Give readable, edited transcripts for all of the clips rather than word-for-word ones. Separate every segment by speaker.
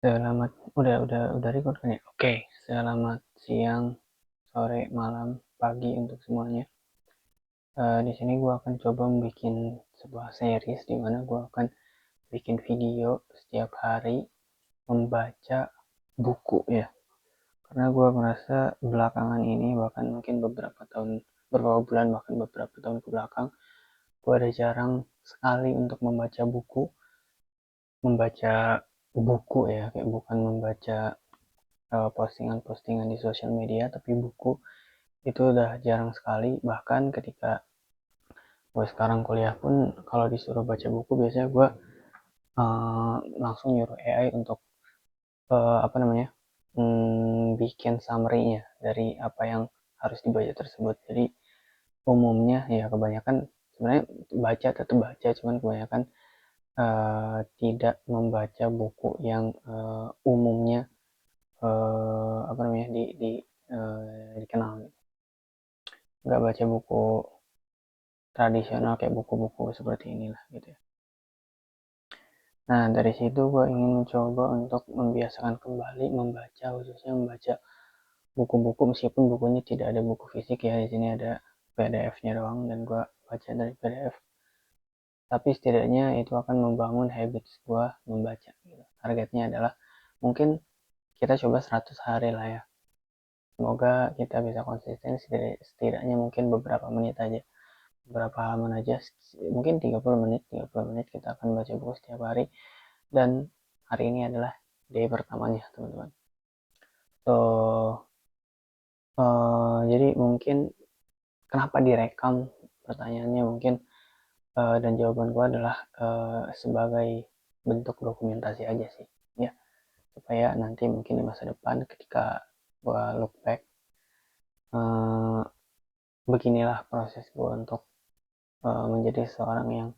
Speaker 1: Selamat udah record kan ya? Oke, selamat siang, sore, malam, pagi untuk semuanya. Di sini gue akan coba bikin sebuah series di mana gue akan bikin video setiap hari membaca buku ya. Karena gue merasa belakangan ini bahkan mungkin beberapa bulan bahkan beberapa tahun ke belakang gue ada jarang sekali untuk membaca buku ya, kayak bukan membaca postingan-postingan di sosial media, tapi buku itu udah jarang sekali. Bahkan ketika gue sekarang kuliah pun kalau disuruh baca buku biasanya gue langsung nyuruh AI untuk apa namanya, bikin summary-nya dari apa yang harus dibaca tersebut. Jadi umumnya ya kebanyakan sebenarnya tetap baca, cuman kebanyakan tidak membaca buku yang umumnya apa namanya dikenal, nggak baca buku tradisional kayak buku-buku seperti inilah gitu ya. Nah dari situ gue ingin mencoba untuk membiasakan kembali membaca, khususnya membaca buku-buku meskipun bukunya tidak ada buku fisik ya, di sini ada PDF-nya doang dan gue baca dari PDF. Tapi setidaknya itu akan membangun habits gue membaca gitu. Targetnya adalah mungkin kita coba 100 hari lah ya. Semoga kita bisa konsisten, setidaknya mungkin beberapa menit aja, beberapa halaman aja, mungkin 30 menit kita akan baca buku setiap hari. Dan hari ini adalah day pertamanya teman-teman. So jadi mungkin kenapa direkam, pertanyaannya mungkin, dan jawaban gue adalah sebagai bentuk dokumentasi aja sih ya, supaya nanti mungkin di masa depan ketika gue look back, uh, beginilah proses gue untuk menjadi seorang yang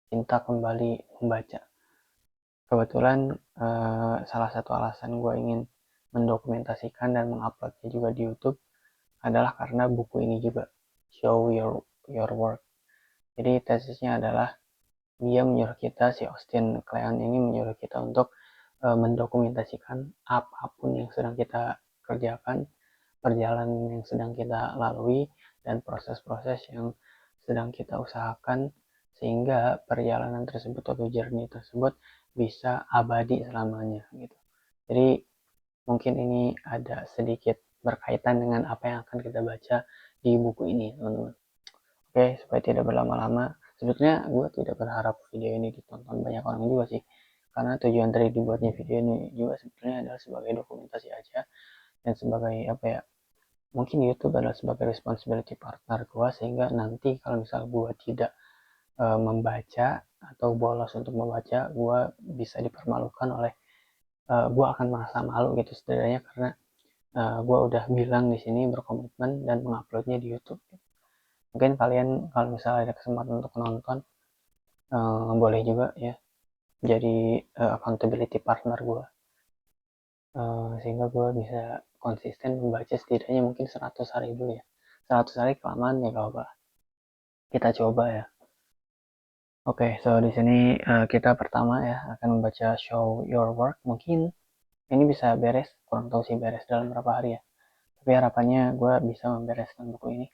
Speaker 1: cinta kembali membaca. Kebetulan salah satu alasan gue ingin mendokumentasikan dan menguploadnya juga di YouTube adalah karena buku ini juga, Show Your Work. Jadi tesisnya adalah dia menyuruh kita, si Austin Kleon ini menyuruh kita untuk mendokumentasikan apapun yang sedang kita kerjakan, perjalanan yang sedang kita lalui, dan proses-proses yang sedang kita usahakan, sehingga perjalanan tersebut atau journey tersebut bisa abadi selamanya gitu. Jadi mungkin ini ada sedikit berkaitan dengan apa yang akan kita baca di buku ini teman-teman. Oke, supaya tidak berlama-lama, sebetulnya gue tidak berharap video ini ditonton banyak orang juga sih, karena tujuan dari dibuatnya video ini juga sebetulnya adalah sebagai dokumentasi aja, dan sebagai apa ya, mungkin YouTube adalah sebagai responsibility partner gue, sehingga nanti kalau misal gue tidak membaca atau bolos untuk membaca, gue bisa dipermalukan oleh gue akan merasa malu gitu setidaknya, karena gue udah bilang di sini berkomitmen dan menguploadnya di YouTube. Mungkin kalian kalau misalnya ada kesempatan untuk nonton, boleh juga ya jadi accountability partner gue, sehingga gue bisa konsisten membaca setidaknya mungkin 100 hari dulu ya. 100 hari kelamaan ya, kalau apa, kita coba ya. Oke, so di sini kita pertama ya akan membaca Show Your Work. Mungkin ini bisa beres, kurang tahu sih beres dalam berapa hari ya, tapi harapannya gue bisa membereskan buku ini.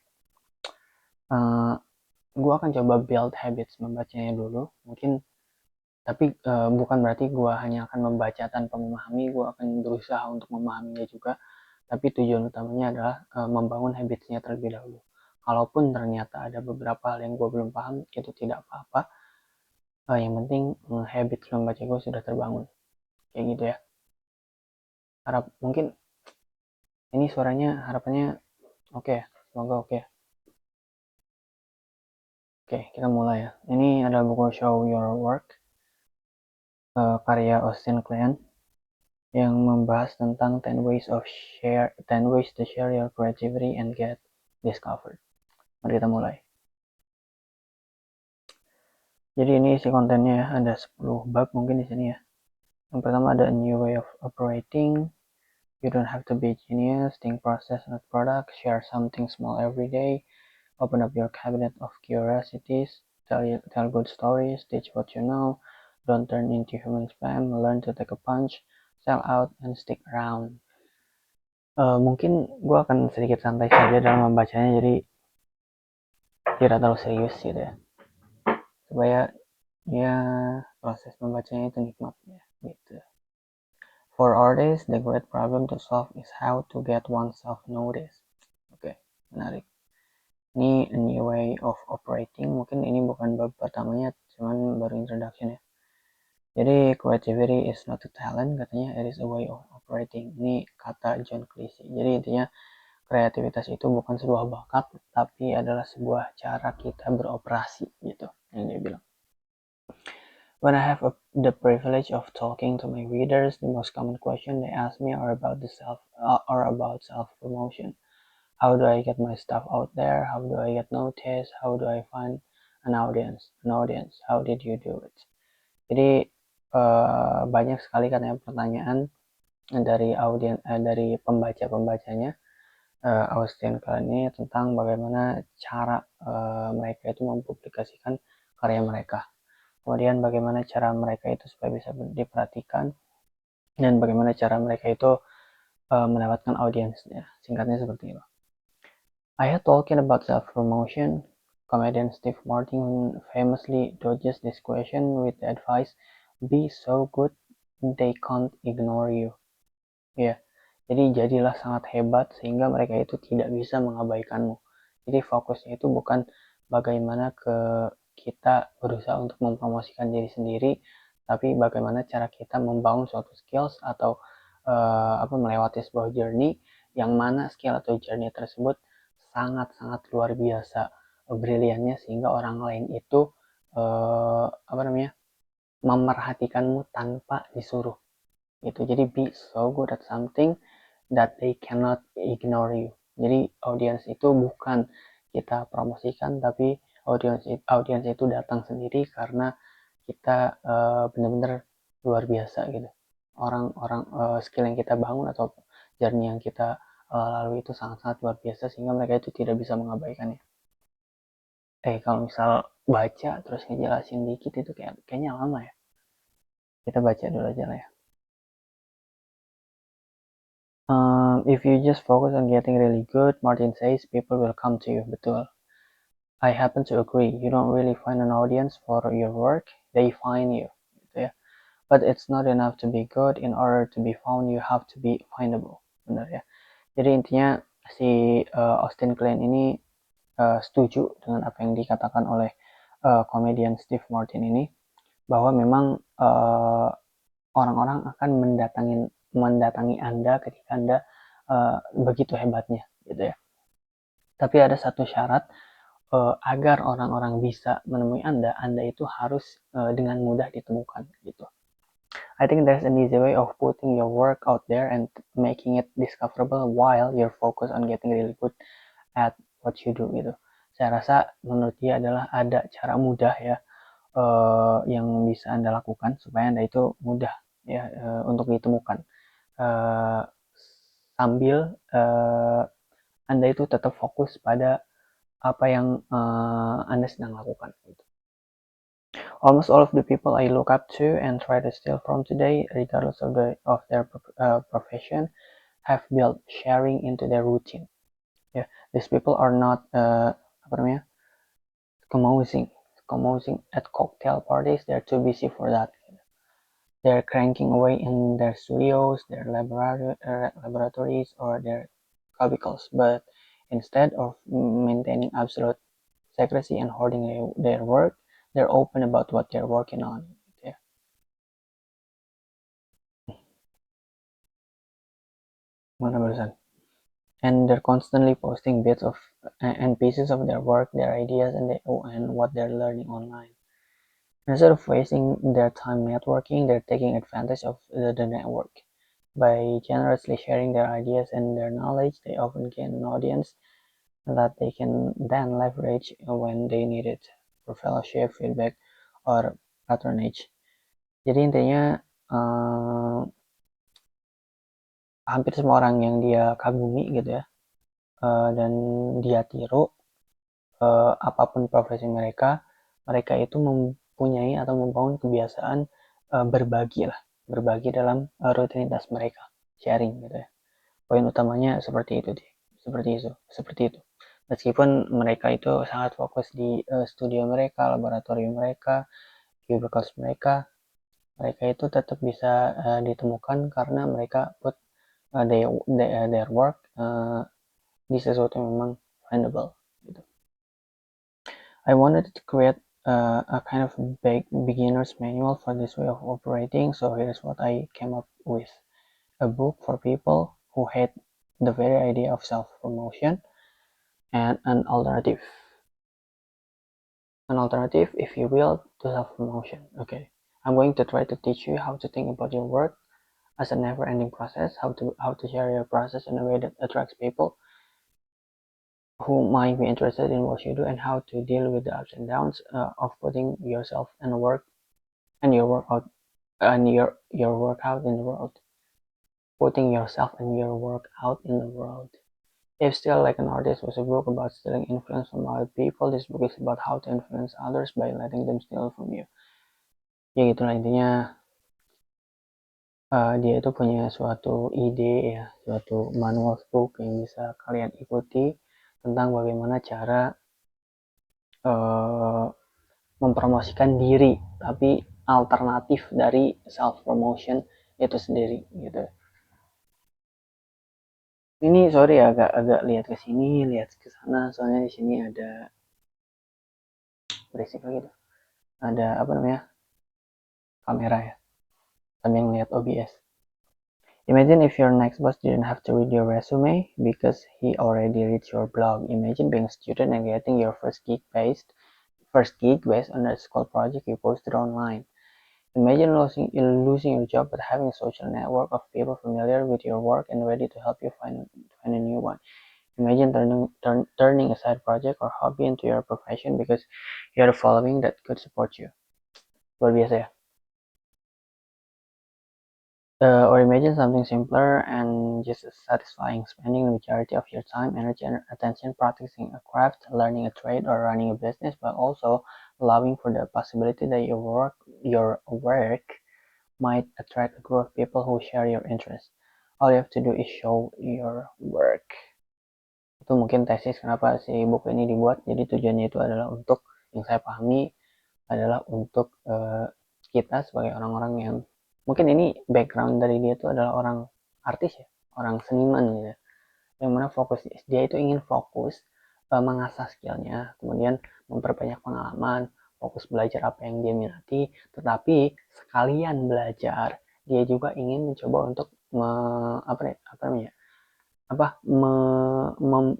Speaker 1: uh, gue akan coba build habits membacanya dulu mungkin, tapi bukan berarti gue hanya akan membaca tanpa memahami, gue akan berusaha untuk memahaminya juga, tapi tujuan utamanya adalah membangun habitsnya terlebih dahulu. Kalaupun ternyata ada beberapa hal yang gue belum paham, itu tidak apa-apa. Yang penting habits membaca gue sudah terbangun, kayak gitu ya. Mungkin ini suaranya, harapannya oke ya, semoga oke ya. Oke, kita mulai ya. Ini adalah buku Show Your Work, karya Austin Kleon, yang membahas tentang 10 ways to share your creativity and get discovered. Mari kita mulai. Jadi ini isi kontennya ya, ada 10 bab mungkin di sini ya. Yang pertama ada a new way of operating. You don't have to be genius. Think process, not product. Share something small every day. Open up your cabinet of curiosities. Tell good stories. Teach what you know. don't turn into human spam, learn to take a punch, sell out, and stick around. Mungkin gue akan sedikit santai saja dalam membacanya, jadi tidak terlalu serius gitu ya, supaya ya proses membacanya itu nikmat ya gitu. For artists, the great problem to solve is how to get oneself noticed. Oke, menarik. Ini a new way of operating. Mungkin ini bukan bab pertamanya, cuman baru introduction ya. Jadi creativity is not a talent, katanya it is a way of operating. Ini kata John Cleese. Jadi intinya kreativitas itu bukan sebuah bakat, tapi adalah sebuah cara kita beroperasi gitu, yang dia bilang. When I have the privilege of talking to my readers, the most common question they ask me are about self-promotion. How do I get my stuff out there? How do I get noticed? How do I find an audience? How did you do it? Jadi banyak sekali katanya pertanyaan dari dari pembaca-pembacanya Austin Kleon ini tentang bagaimana cara mereka itu mempublikasikan karya mereka. Kemudian bagaimana cara mereka itu supaya bisa diperhatikan, dan bagaimana cara mereka itu mendapatkan audiensnya. Singkatnya seperti itu. I had talking about self-promotion. Comedian Steve Martin famously dodges this question with the advice, be so good they can't ignore you. Ya, jadi jadilah sangat hebat sehingga mereka itu tidak bisa mengabaikanmu. Jadi fokusnya itu bukan bagaimana kita berusaha untuk mempromosikan diri sendiri, tapi bagaimana cara kita membangun suatu skills atau melewati sebuah journey yang mana skill atau journey tersebut sangat-sangat luar biasa briliannya sehingga orang lain itu memerhatikanmu tanpa disuruh gitu. Jadi be so good at something that they cannot ignore you. Jadi audience itu bukan kita promosikan, tapi audience itu datang sendiri karena kita benar-benar luar biasa gitu. Orang-orang skill yang kita bangun atau journey yang kita lalui itu sangat-sangat luar biasa sehingga mereka itu tidak bisa mengabaikannya. Kalau misal baca terus ngejelasin dikit itu kayaknya lama ya. Kita baca dulu aja lah ya. If you just focus on getting really good, Martin says, people will come to you. Betul. I happen to agree. You don't really find an audience for your work, they find you. Gitu ya. But it's not enough to be good. In order to be found, you have to be findable. Benar ya. Jadi intinya si Austin Kleon ini setuju dengan apa yang dikatakan oleh komedian Steve Martin ini, bahwa memang orang-orang akan mendatangi Anda ketika Anda begitu hebatnya gitu ya. Tapi ada satu syarat, agar orang-orang bisa menemui Anda itu harus dengan mudah ditemukan gitu. I think there's an easy way of putting your work out there and making it discoverable while you're focused on getting really good at what you do gitu. Saya rasa menurut dia adalah ada cara mudah ya yang bisa Anda lakukan supaya Anda itu mudah ya untuk ditemukan. Sambil Anda itu tetap fokus pada apa yang Anda sedang lakukan. Almost all of the people I look up to and try to steal from today, regardless of their profession, have built sharing into their routine. Yeah, these people are not schmoozing at cocktail parties. They're too busy for that. They're cranking away in their studios, their laboratories, or their cubicles, but instead of maintaining absolute secrecy and hoarding their work, they're open about what they're working on. Yeah. Mana barusan? And they're constantly posting bits of and pieces of their work, their ideas, and what they're learning online. Instead of wasting their time networking, they're taking advantage of the network. By generously sharing their ideas and their knowledge, they often gain an audience that they can then leverage when they need it for fellowship, feedback, or patronage. Jadi intinya hampir semua orang yang dia kagumi gitu ya, dan dia tiru, apapun profesi mereka itu mempunyai atau membangun kebiasaan berbagi dalam rutinitas mereka, sharing gitu ya. Poin utamanya seperti itu. Meskipun mereka itu sangat fokus di studio mereka, laboratorium mereka, cubicles mereka, mereka itu tetap bisa ditemukan karena mereka put their work di sesuatu yang memang findable gitu. I wanted to create a kind of big beginner's manual for this way of operating, so here's what I came up with: a book for people who hate the very idea of self-promotion, and an alternative, if you will, to self-promotion. Okay, I'm going to try to teach you how to think about your work as a never-ending process, how to share your process in a way that attracts people who might be interested in what you do, and how to deal with the ups and downs of putting yourself and work and your work out and your work out in the world. Putting yourself and your work out in the world. If Still Like an Artist was a book about stealing influence from other people, this book is about how to influence others by letting them steal from you. Ya gitulah intinya, dia itu punya suatu ide ya, suatu manual book yang bisa kalian ikuti tentang bagaimana cara uh, mempromosikan diri, tapi alternatif dari self promotion itu sendiri gitu. Ini sorry ya, agak lihat ke sini, lihat ke sana, soalnya di sini ada berisik lagi tuh. Ada apa namanya? Kamera ya. Sambil ngeliat OBS. Imagine if your next boss didn't have to read your resume because he already reads your blog. Imagine being a student and getting your first gig based on a school project you posted online. Imagine losing your job but having a social network of people familiar with your work and ready to help you find a new one. Imagine turning a side project or hobby into your profession because you have a following that could support you. Luar biasa ya. Or imagine something simpler and just satisfying, spending the majority of your time, energy, and attention practicing a craft, learning a trade, or running a business, but also allowing for the possibility that your work might attract a group of people who share your interests. All you have to do is show your work. Itu mungkin tesis kenapa si buku ini dibuat. Jadi tujuannya itu adalah untuk, yang saya pahami, adalah untuk kita sebagai orang-orang yang mungkin ini background dari dia itu adalah orang artis ya, orang seniman gitu, yang mana fokus dia itu ingin fokus mengasah skillnya, kemudian memperbanyak pengalaman, fokus belajar apa yang dia minati, tetapi sekalian belajar dia juga ingin mencoba untuk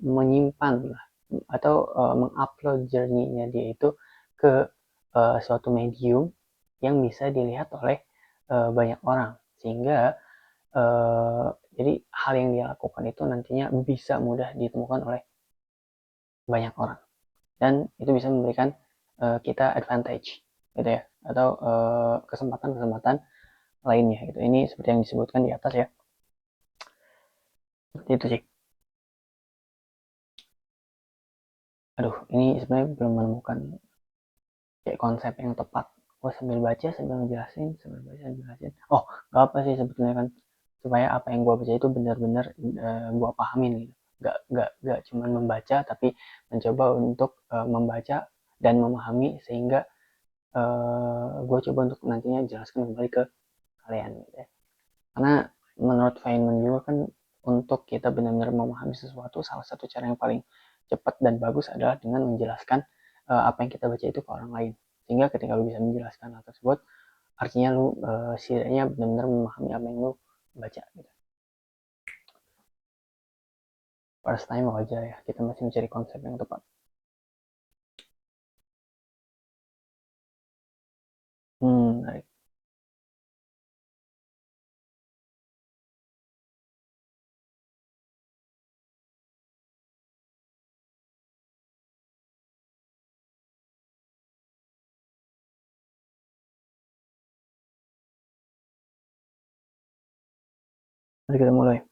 Speaker 1: menyimpan lah, atau mengupload journey-nya dia itu ke suatu medium yang bisa dilihat oleh banyak orang, sehingga jadi hal yang dia lakukan itu nantinya bisa mudah ditemukan oleh banyak orang, dan itu bisa memberikan kita advantage gitu ya, atau kesempatan-kesempatan lainnya gitu. Ini seperti yang disebutkan di atas ya, seperti itu sih. Aduh, ini sebenarnya belum menemukan kayak konsep yang tepat. Gue sambil baca sambil ngejelasin, oh gak apa sih sebetulnya kan, supaya apa yang gue baca itu benar-benar gue pahamin gitu. Gak cuma membaca, tapi mencoba untuk membaca dan memahami, sehingga gue coba untuk nantinya jelaskan kembali ke kalian gitu ya. Karena menurut Feynman juga kan, untuk kita benar-benar memahami sesuatu, salah satu cara yang paling cepat dan bagus adalah dengan menjelaskan apa yang kita baca itu ke orang lain. Sehingga ketika lu bisa menjelaskan hal tersebut, artinya lu setidaknya benar-benar memahami apa yang lu baca gitu. First time wajar ya, kita masih mencari konsep yang tepat. Menarik. Mari kita mulai.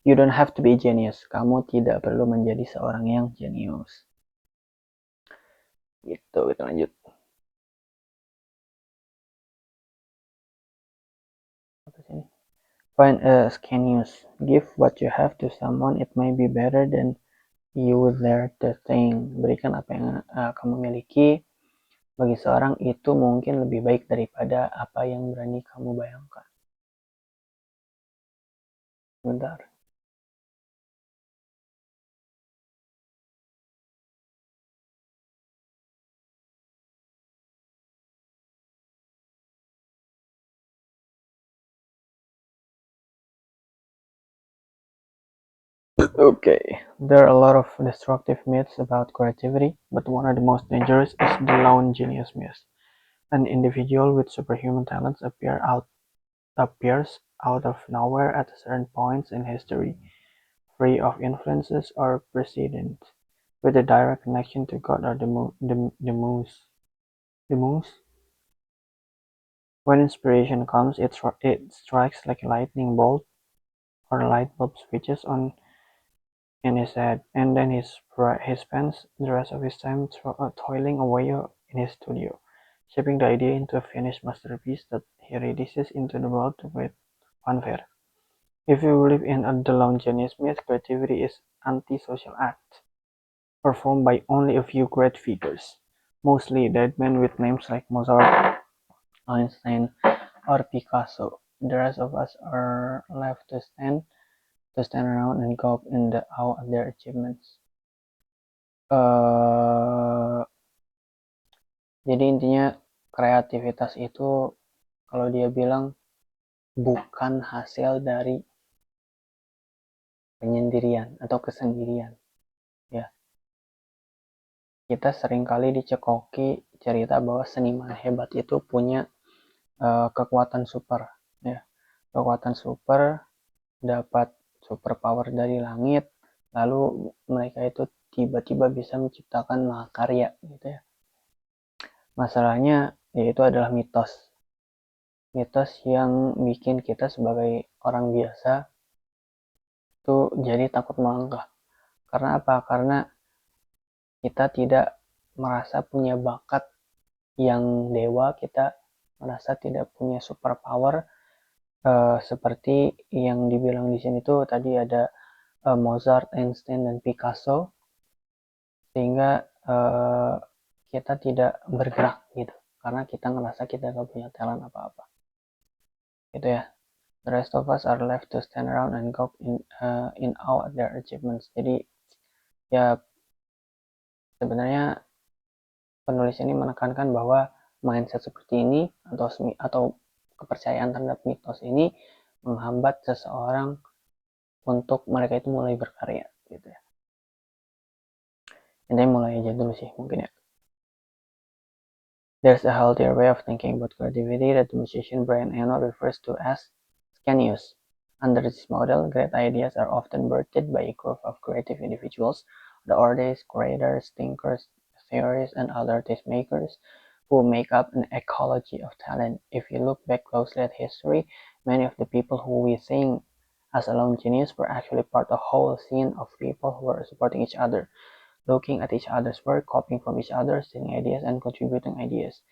Speaker 1: You don't have to be a genius. Kamu tidak perlu menjadi seorang yang jenius. Gitu, kita lanjut. Find a Scanius. Give what you have to someone, it may be better than you there the thing. Berikan apa yang kamu miliki bagi seorang, itu mungkin lebih baik daripada apa yang berani kamu bayangkan. Bentar. Okay, there are a lot of destructive myths about creativity, but one of the most dangerous is the lone genius myth. An individual with superhuman talents appears out of nowhere at certain points in history, free of influences or precedents, with a direct connection to God or the muse. The muse? When inspiration comes, it strikes like a lightning bolt, or a light bulb switches on in his head, and then he spends the rest of his time toiling away in his studio, shaping the idea into a finished masterpiece that he releases into the world with fanfare. If you believe in the lone genius myth, creativity is anti-social act, performed by only a few great figures, mostly dead men with names like Mozart, Einstein, or Picasso. The rest of us are left to stand around and gawk in the awe at their achievements. Jadi intinya kreativitas itu kalau dia bilang bukan hasil dari penyendirian atau kesendirian, ya. Kita seringkali dicekoki cerita bahwa seniman hebat itu punya kekuatan super, ya. Kekuatan super, dapat super power dari langit, lalu mereka itu tiba-tiba bisa menciptakan mahakarya gitu ya. Masalahnya yaitu adalah mitos yang bikin kita sebagai orang biasa itu jadi takut melangkah. Karena apa? Karena kita tidak merasa punya bakat yang dewa, kita merasa tidak punya super power seperti yang dibilang di sini tuh tadi ada Mozart, Einstein, dan Picasso, sehingga kita tidak bergerak gitu karena kita ngerasa kita gak punya talent apa-apa gitu ya. The rest of us are left to stand around and gawk in awe at their achievements. Jadi ya sebenarnya penulis ini menekankan bahwa mindset seperti ini atau kepercayaan terhadap mitos ini menghambat seseorang untuk mereka itu mulai berkarya gitu ya. Ini mulai aja dulu sih mungkin ya. There's a healthier way of thinking about creativity that the musician Brian Eno refers to as Scanius. Under this model, great ideas are often birthed by a group of creative individuals, the artists, creators, thinkers, theorists, and other taste makers who make up an ecology of talent. If you look back closely at history, many of the people who we think as a lone genius were actually part of a whole scene of people who were supporting each other, looking at each other's work, copying from each other, stealing ideas, and contributing ideas.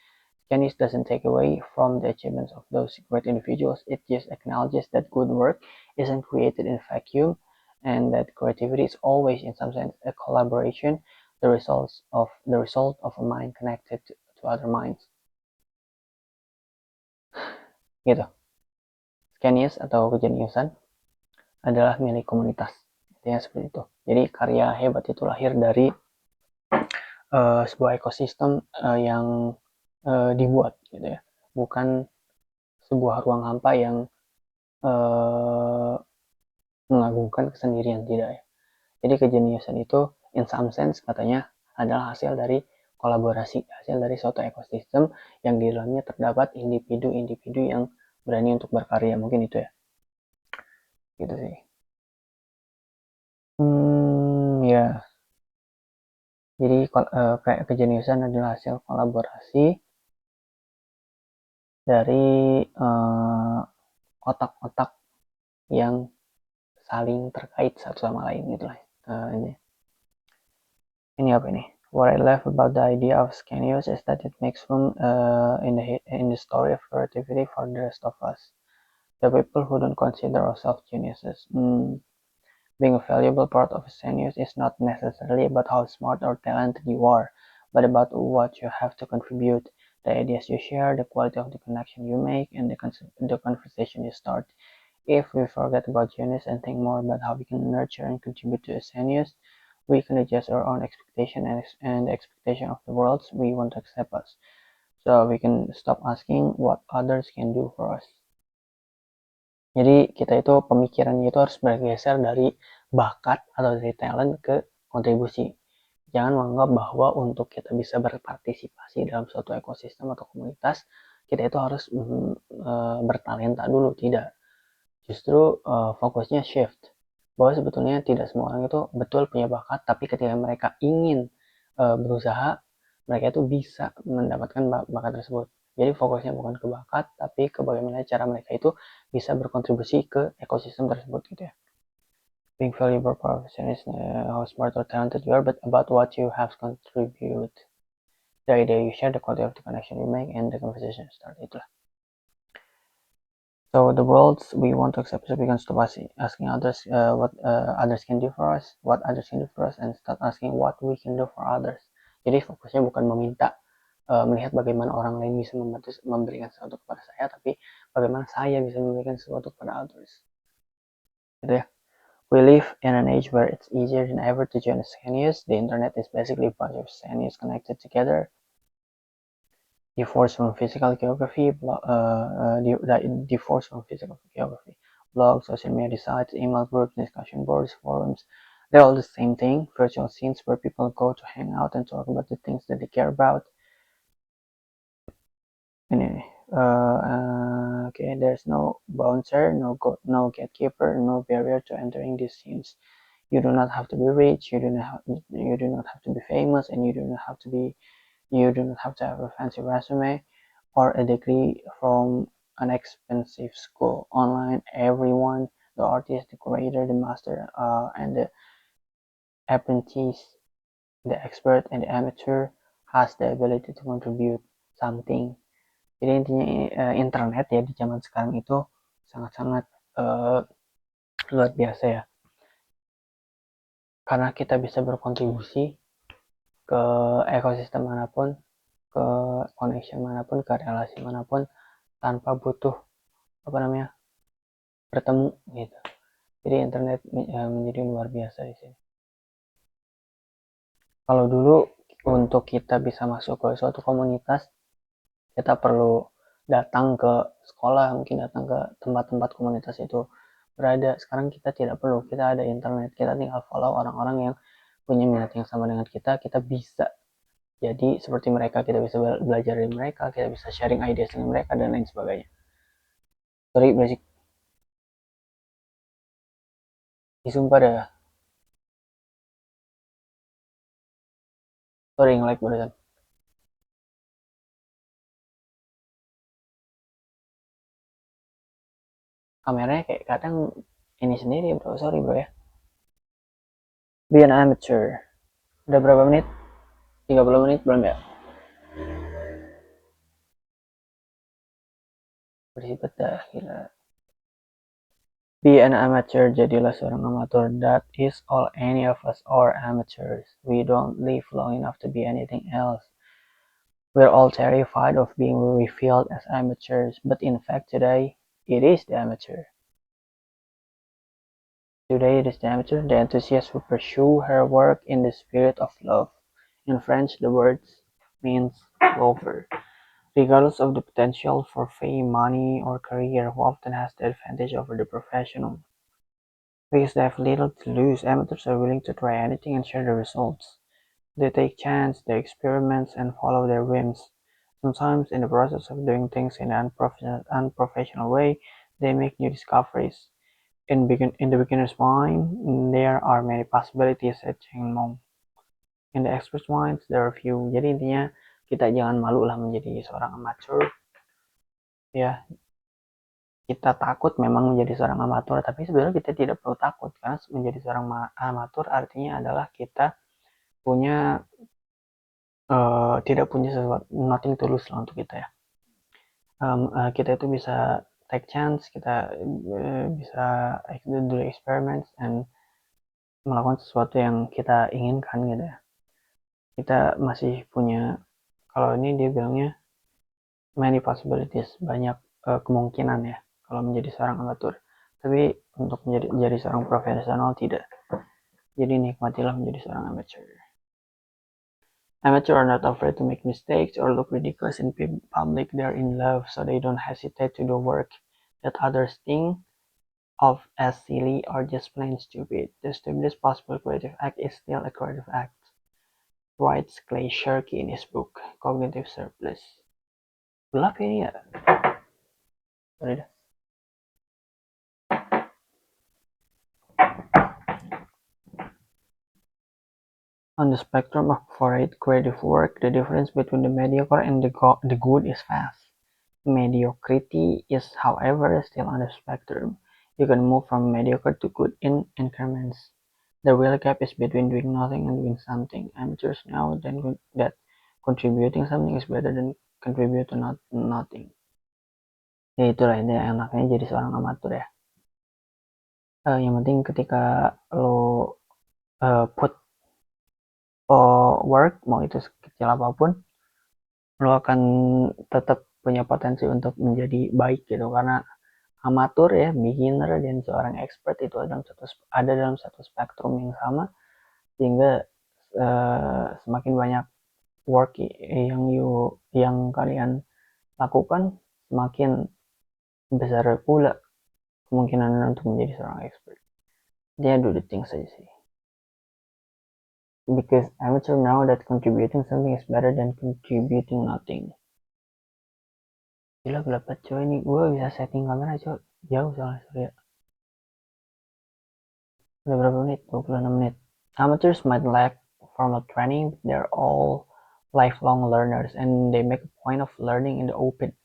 Speaker 1: Candice doesn't take away from the achievements of those great individuals, it just acknowledges that good work isn't created in a vacuum, and that creativity is always, in some sense, a collaboration, the result of a mind connected to other minds. Gitu. Genius atau kejeniusan adalah milik komunitas. Intinya seperti itu. Jadi karya hebat itu lahir dari sebuah ekosistem yang dibuat gitu ya, bukan sebuah ruang hampa yang mengagungkan kesendirian, tidak ya. Jadi kejeniusan itu in some sense katanya adalah hasil dari kolaborasi, hasil dari suatu ekosistem yang di dalamnya terdapat individu-individu yang berani untuk berkarya, mungkin itu ya, gitu sih. Ya, jadi kayak kejeniusan adalah hasil kolaborasi dari otak-otak yang saling terkait satu sama lain gitu lah. Ini apa ini? What I love about the idea of Scanius is that it makes room in the story of creativity for the rest of us. the people who don't consider ourselves geniuses. Being a valuable part of a genius is not necessarily about how smart or talented you are, but about what you have to contribute, the ideas you share, the quality of the connection you make, and the conversation you start. If we forget about genius and think more about how we can nurture and contribute to a genius, we can adjust our own expectation and the expectation of the world we want to accept us. So we can stop asking what others can do for us. Jadi kita itu pemikirannya itu harus bergeser dari bakat atau dari talent ke kontribusi. Jangan menganggap bahwa untuk kita bisa berpartisipasi dalam suatu ekosistem atau komunitas, kita itu harus bertalenta dulu. Tidak. Justru fokusnya shift. Bahwa sebetulnya tidak semua orang itu betul punya bakat, tapi ketika mereka ingin berusaha, mereka itu bisa mendapatkan bakat tersebut. Jadi fokusnya bukan ke bakat, tapi ke bagaimana cara mereka itu bisa berkontribusi ke ekosistem tersebut gitu ya. Being valuable profession is how smart or talented you are, but about what you have contribute. The idea you share, the quality of the connection you make, and the conversation start. Itulah. So the world we want to accept, so we can stop asking others what others can do for us, what others can do for us, and start asking what we can do for others. Jadi fokusnya bukan meminta melihat bagaimana orang lain bisa memberikan sesuatu kepada saya, tapi bagaimana saya bisa memberikan sesuatu kepada others. Gitu ya. We live in an age where it's easier than ever to join a genius. The internet is basically a bunch of genius connected together. Divorced from physical geography, blogs, social media sites, email groups, discussion boards, forums. They're all the same thing, virtual scenes where people go to hang out and talk about the things that they care about. Anyway, okay, there's no bouncer, no gatekeeper, no barrier to entering these scenes. You do not have to be rich, you do not have to be famous, and you do not have to have a fancy resume or a degree from an expensive school. Online, everyone, the artist, the creator, the master, and the apprentice, the expert and the amateur has the ability to contribute something. Jadi intinya internet ya di zaman sekarang itu sangat-sangat luar biasa ya. Karena kita bisa berkontribusi ke ekosistem manapun, ke connection manapun, ke relasi manapun tanpa butuh bertemu gitu. Jadi internet menjadi luar biasa di sini. Kalau dulu untuk kita bisa masuk ke suatu komunitas, kita perlu datang ke sekolah, mungkin datang ke tempat-tempat komunitas itu berada. Sekarang kita tidak perlu, kita ada internet, kita tinggal follow orang-orang yang punya minat yang sama dengan kita bisa jadi seperti mereka, kita bisa belajar dari mereka, kita bisa sharing ideas dengan mereka dan lain sebagainya. Sorry berisik, disumpah dah. Sorry nge-like barusan. Kameranya kayak kadang ini sendiri bro, sorry bro ya. Be an amateur. Udah berapa menit? 30 menit belum ya? Berisik dah, gila. Be an amateur, jadilah seorang amatur. That is all any of us are amateurs. We don't live long enough to be anything else. We're all terrified of being revealed as amateurs, but in fact today, it is the amateur. Today it is the amateur, the enthusiast who pursue her work in the spirit of love. In French, the word means lover. Regardless of the potential for fame, money, or career, who often has the advantage over the professional. Because they have little to lose, amateurs are willing to try anything and share the results. They take chances, they experiment, and follow their whims. Sometimes, in the process of doing things in an unprofessional way, they make new discoveries. In the beginner's mind, there are many possibilities at Chengmong. In the expert's mind, there are few. Jadi intinya kita jangan malu lah menjadi seorang amatur. Ya, kita takut memang menjadi seorang amatur, tapi sebenarnya kita tidak perlu takut karena menjadi seorang amatur artinya adalah kita punya tidak punya sesuatu, nothing to lose lah untuk kita ya. Kita itu bisa take chance, kita bisa do experiments and melakukan sesuatu yang kita inginkan gitu ya. Kita masih punya, kalau ini dia bilangnya many possibilities, banyak kemungkinan ya kalau menjadi seorang amatur. Tapi untuk menjadi seorang profesional tidak. Jadi nikmatilah menjadi seorang amateur. Amateurs are not afraid to make mistakes or look ridiculous in public. They are in love, so they don't hesitate to do work that others think of as silly or just plain stupid. The stupidest possible creative act is still a creative act, writes Clay Shirky in his book Cognitive Surplus. Gelap ini ya? Sorry dah. On the spectrum of creative work, the difference between the mediocre and the good is vast. Mediocrity is, however, still on the spectrum. You can move from mediocre to good in increments. The real gap is between doing nothing and doing something. Amateurs know that contributing something is better than contribute to nothing. Ya itulah ini enaknya jadi seorang amatur ya. Yang penting ketika lo put work, mau itu sekecil apapun, lo akan tetap punya potensi untuk menjadi baik gitu, karena amatur ya, beginner dan seorang expert itu ada dalam satu spektrum yang sama, sehingga semakin banyak work yang kalian lakukan, semakin besar pula kemungkinan untuk menjadi seorang expert. Dia do the things saja sih. Because amateur know that contributing something is better than contributing nothing. Gila gelap banget coy, ini gue bisa setting kamera coy jauh soalnya, sorry ya. Udah berapa menit? 26 menit. Amateurs might lack formal training, but they're all lifelong learners and they make a point of learning in the open,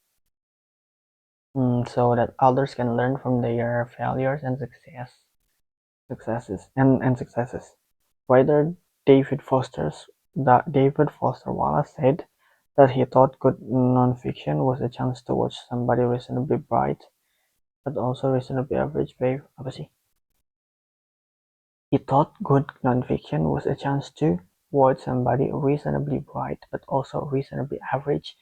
Speaker 1: so that others can learn from their failures and successes. Writer David Foster Wallace said that he thought good nonfiction was a chance to watch somebody reasonably bright but also reasonably average behave. Apa sih? He thought good nonfiction was a chance to watch somebody reasonably bright but also reasonably average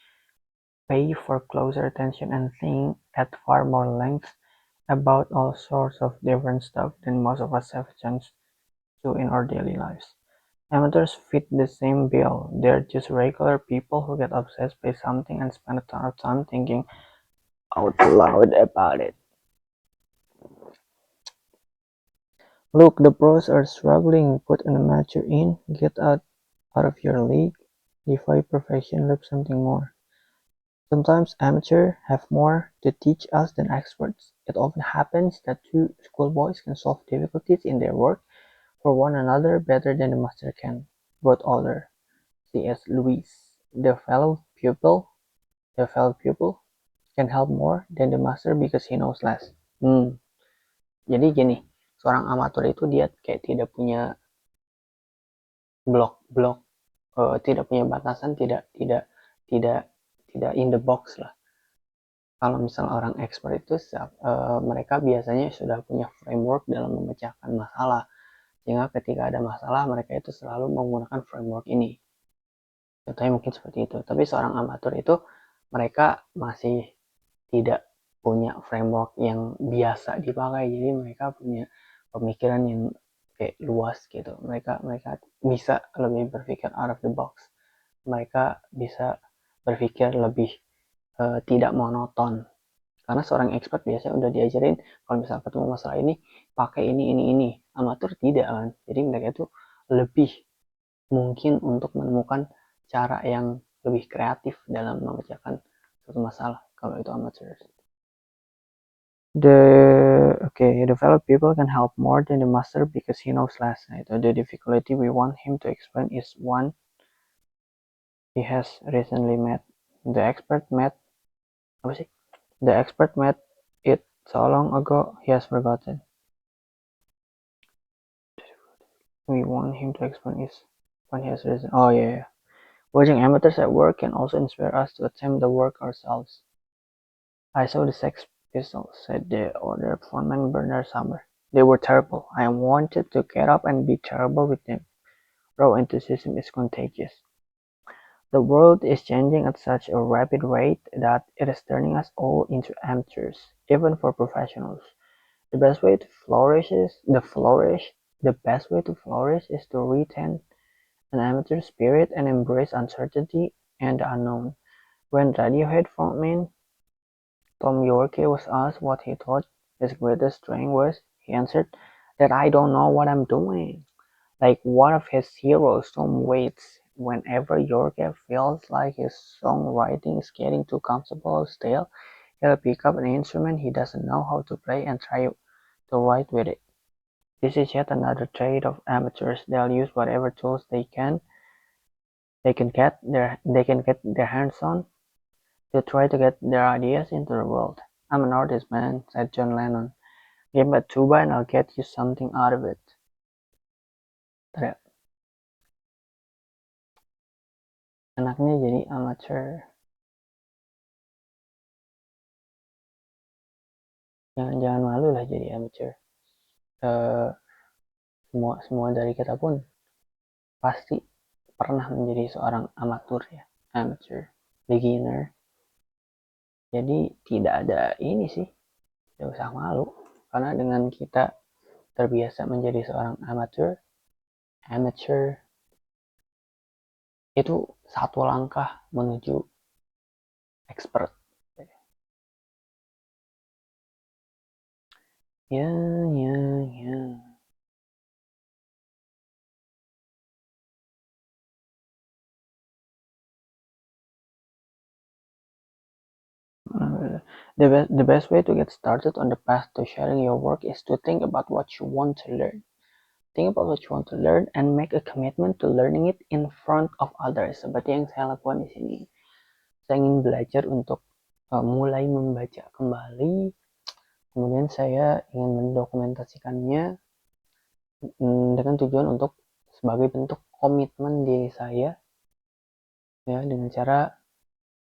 Speaker 1: pay for closer attention and think at far more length about all sorts of different stuff than most of us have a chance to in our daily lives. Amateurs fit the same bill. They're just regular people who get obsessed by something and spend a ton of time thinking out loud about it. Look, the pros are struggling. Put an amateur in. Get out of your league. Defy perfection. Look something more. Sometimes amateurs have more to teach us than experts. It often happens that two schoolboys can solve difficulties in their work for one another better than the master can, wrote author C.S. Lewis. The fellow pupil can help more than the master because he knows less. Jadi gini, seorang amatur itu dia kayak tidak punya blok, tidak punya batasan, tidak in the box lah. Kalau misalnya orang expert itu mereka biasanya sudah punya framework dalam memecahkan masalah, sehingga ketika ada masalah mereka itu selalu menggunakan framework ini. Contohnya mungkin seperti itu. Tapi seorang amatur itu mereka masih tidak punya framework yang biasa dipakai, jadi mereka punya pemikiran yang kayak luas gitu. Mereka bisa lebih berpikir out of the box. Mereka bisa berpikir lebih tidak monoton, karena seorang expert biasanya udah diajarin kalau misalnya ketemu masalah ini pakai ini. Amatur tidak kan, jadi mereka itu lebih mungkin untuk menemukan cara yang lebih kreatif dalam memecahkan suatu masalah kalau itu amateur. The fellow people can help more than the master because he knows less. The difficulty we want him to explain is one he has recently met. The expert met it so long ago he has forgotten. We want him to explain is one he has recently. Oh yeah. Watching amateurs at work can also inspire us to attempt the work ourselves. I saw the Pistol, said the other foreman Bernard Summer. They were terrible. I wanted to get up and be terrible with them. Raw enthusiasm is contagious. The world is changing at such a rapid rate that it is turning us all into amateurs, even for professionals. The best way to flourish is the best way to flourish is to retain an amateur spirit and embrace uncertainty and the unknown. When Radiohead frontman Tom Yorke was asked what he thought his greatest strength was, he answered that I don't know what I'm doing. Like one of his heroes, Tom Waits, whenever Yorke feels like his songwriting is getting too comfortable or stale, he'll pick up an instrument he doesn't know how to play and try to write with it. This is yet another trait of amateurs. They'll use whatever tools they can get their hands on to try to get their ideas into the world. I'm an artist, man, said John Lennon. Give me a tuba and I'll get you something out of it. Anaknya jadi amateur. Jangan malu lah jadi amateur. Semua dari kita pun pasti pernah menjadi seorang amatur ya, amateur, beginner. Jadi tidak ada ini sih, tidak usah malu. Karena dengan kita terbiasa menjadi seorang amateur itu satu langkah menuju expert. Ya. The best way to get started on the path to sharing your work is to think about what you want to learn. Think about what you want to learn and make a commitment to learning it in front of others. Seperti yang saya lakukan di sini. Saya ingin belajar untuk mulai membaca kembali. Kemudian saya ingin mendokumentasikannya dengan tujuan untuk sebagai bentuk komitmen diri saya ya dengan cara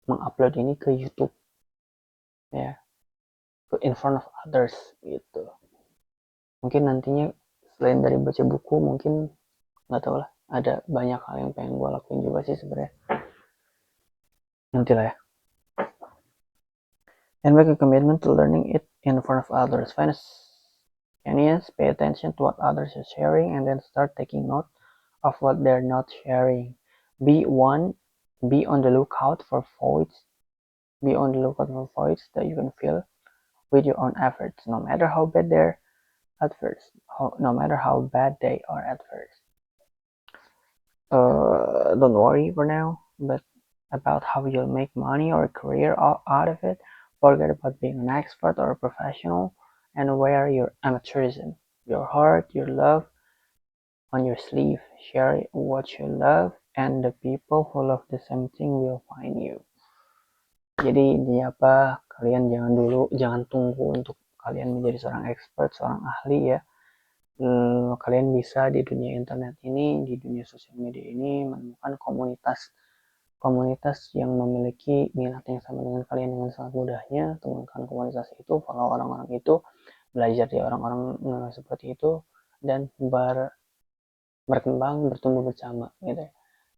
Speaker 1: mengupload ini ke YouTube ya, in front of others gitu. Mungkin nantinya selain dari baca buku, mungkin nggak tahu lah, ada banyak hal yang pengen gue lakuin juga sih sebenarnya. Nanti lah ya. And make a commitment to learning it in front of others. Find Kenyans, pay attention to what others are sharing, and then start taking note of what they're not sharing. Be on the lookout for voids. Be on the lookout for voids that you can fill with your own efforts, no matter how bad they're at first. No matter how bad they are at first. Don't worry for now, but about how you'll make money or a career out of it. Forget about being an expert or a professional and wear your amateurism, your heart, your love on your sleeve. Share what you love and the people who love the same thing will find you. Jadi intinya apa? Kalian jangan tunggu untuk kalian menjadi seorang expert, seorang ahli ya. Kalian bisa di dunia internet ini, di dunia sosial media ini menemukan komunitas yang memiliki minat yang sama dengan kalian dengan sangat mudahnya. Temukan komunitas itu, follow orang-orang itu, belajar dari orang-orang seperti itu, dan berkembang, bertumbuh bersama gitu ya.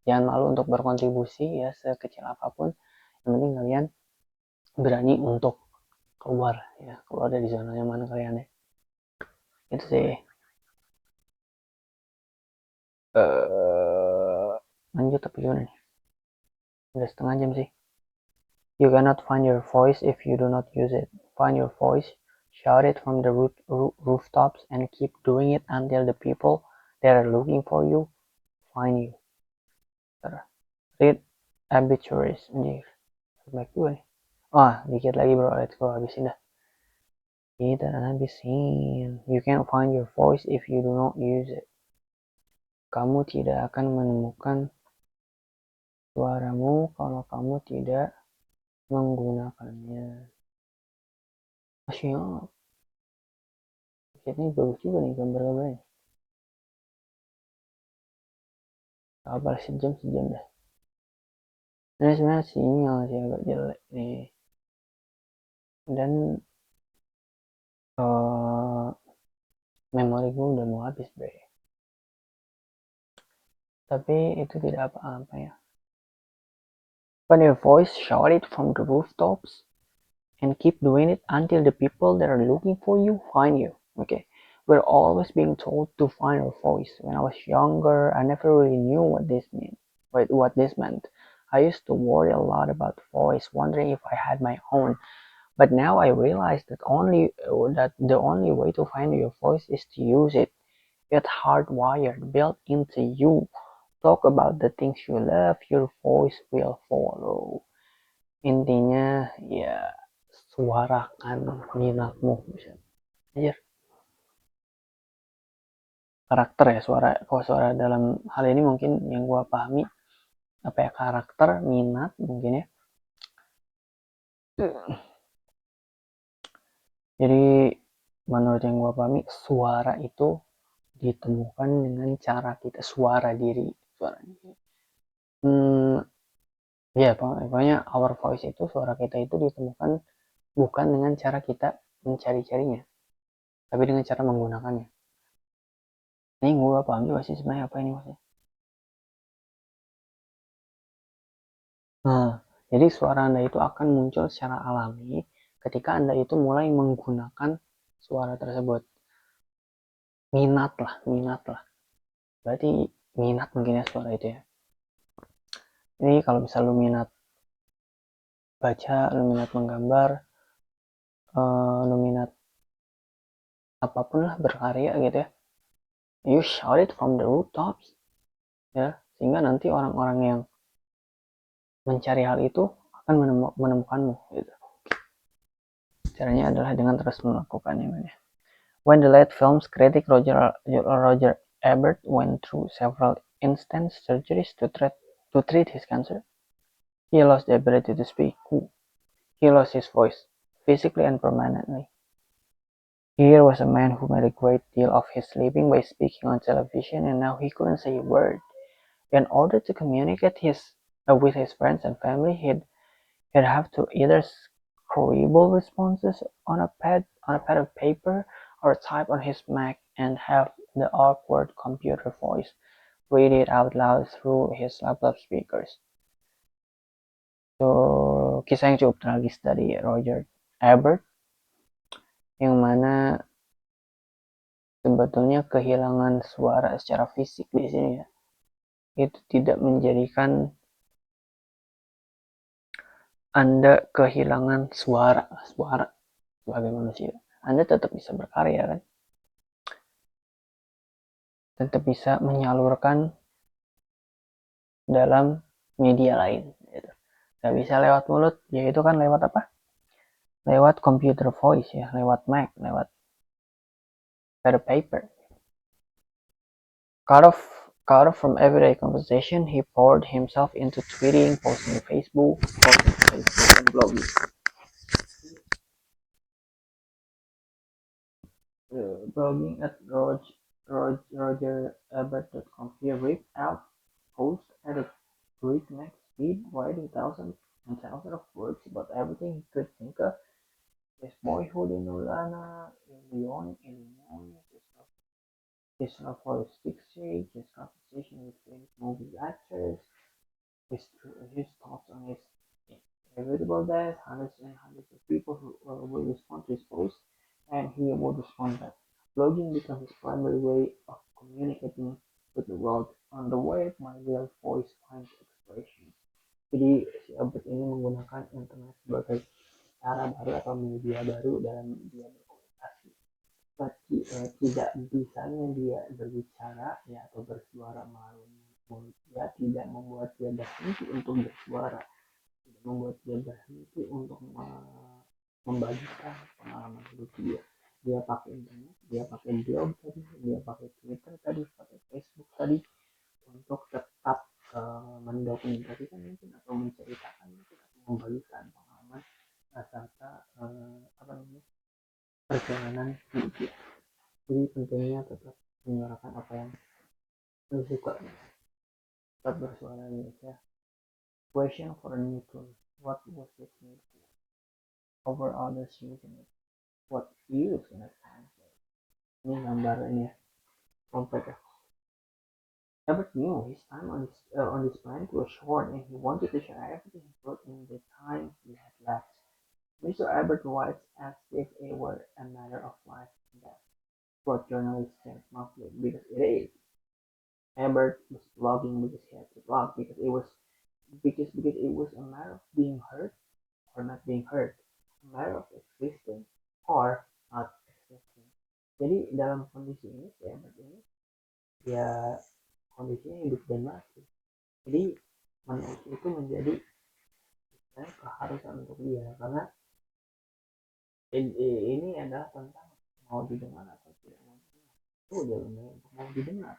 Speaker 1: Jangan malu untuk berkontribusi ya, sekecil apapun. Yang penting kalian berani untuk keluar dari zona nyaman kalian ya. Itu sih. Lanjut tapi gimana nih? Udah setengah jam sih. You cannot find your voice if you do not use it. Find your voice, shout it from the rooftops, and keep doing it until the people that are looking for you find you. Read obituaries. Anjir, baik juga nih. Dikit lagi bro, let's go, habisin dah. Kita habisin. You can't find your voice if you do not use it. Kamu tidak akan menemukan suaramu kalau kamu tidak menggunakannya. Siap. Ini bagus juga nih gambar-gambarnya. Apa sejam dah. Ini sebenarnya sinyal sih agak jelek nih. Dan memori gue udah mau habis bre. Tapi itu tidak apa-apa ya. When your voice shout it from the rooftops and keep doing it until the people that are looking for you find you. Okay. We're always being told to find our voice. When I was younger, I never really knew what this meant. What this meant. I used to worry a lot about voice, wondering if I had my own. But now I realize that the only way to find your voice is to use it. It's hardwired, built into you. Talk about the things you love, your voice will follow. Intinya ya suarakan minatmu. Anjir, karakter ya suara. Kalau suara dalam hal ini mungkin yang gua pahami apa ya, karakter, minat mungkin ya. Jadi menurut yang gua pahami suara itu ditemukan dengan cara kita suara diri. Hmm, ya pokoknya our voice itu suara kita itu ditemukan bukan dengan cara kita mencari-carinya, tapi dengan cara menggunakannya. Ini gue paham juga sih sebenarnya apa ini maksudnya. Nah, jadi suara Anda itu akan muncul secara alami ketika Anda itu mulai menggunakan suara tersebut. Minat lah. Berarti minat mungkin ya suara itu ya. Ini kalau misal lu minat baca, lu minat menggambar, lu minat apapun lah berkarya gitu ya. You shout it from the rooftops ya, sehingga nanti orang-orang yang mencari hal itu akan menemukanmu gitu. Caranya adalah dengan terus melakukannya. When the late film's critic Roger Ebert went through several intense surgeries to treat his cancer, he lost the ability to speak. He lost his voice, physically and permanently. Here was a man who made a great deal of his living by speaking on television, and now he couldn't say a word. In order to communicate with his friends and family, he'd have to either scribble responses on a pad of paper or type on his Mac and have the awkward computer voice read it out loud through his laptop speakers. So, kisah yang cukup tragis dari Roger Ebert, yang mana sebetulnya kehilangan suara secara fisik di sini ya, itu tidak menjadikan Anda kehilangan suara sebagai manusia. Anda tetap bisa berkarya kan, tetap bisa menyalurkan dalam media lain gitu. Gak bisa lewat mulut, yaitu kan lewat apa? Lewat computer voice ya, lewat Mac, lewat pad paper. Cut off from everyday conversation, he poured himself into tweeting, posting Facebook, and blogging. Blogging at rogerebert.com. He ripped out posts at a breakneck speed, writing thousands and thousands of words about everything he could think of. His boyhood in Urbana, in Lyon, Illinois, his love for the stick shake, his conversation with famous movie actors, his, his thoughts on his inevitable death, hundreds and hundreds of people who will respond to his posts, and he would respond back. Blogging becomes his primary way of communicating with the world. On the web, my real voice finds expression. Jadi si Albert ini menggunakan internet sebagai cara baru atau media baru dalam dia berkomunikasi. Tidak bisanya dia berbicara ya atau bersuara melalui mulut dia tidak membuat dia berhenti untuk bersuara, tidak membuat dia berhenti untuk membagikan pengalaman hidup dia. Dia pakai internet, dia pakai blog tadi, dia pakai Twitter tadi, pakai Facebook tadi untuk tetap mendokumentasikan mungkin atau menceritakan mungkin atau membagikan pengalaman serta apa namanya perjalanan hidup dia. Jadi pentingnya tetap menyuarakan apa yang lu suka, tetap bersuara Indonesia. Question for a new tool. What was it made for? Over others using it. What use in a time? Ini gambar ini ya, komplek ya. Albert knew his time on this planet was short, and he wanted to share everything he could in the time he had left. Mr. Albert writes as if it were a matter of life and death. What journalists think monthly because it is. Albert was blogging because he had to blog because it was a matter of being heard or not being heard, a matter of existing or not existing. Jadi dalam kondisi ini si Albert ini ya kondisinya hidup dan mati. Jadi menulis itu menjadi keharusan untuk dia karena ini adalah tentang mau didengar atau tidak mau didengar. Itu udah lumayan untuk mau didengar.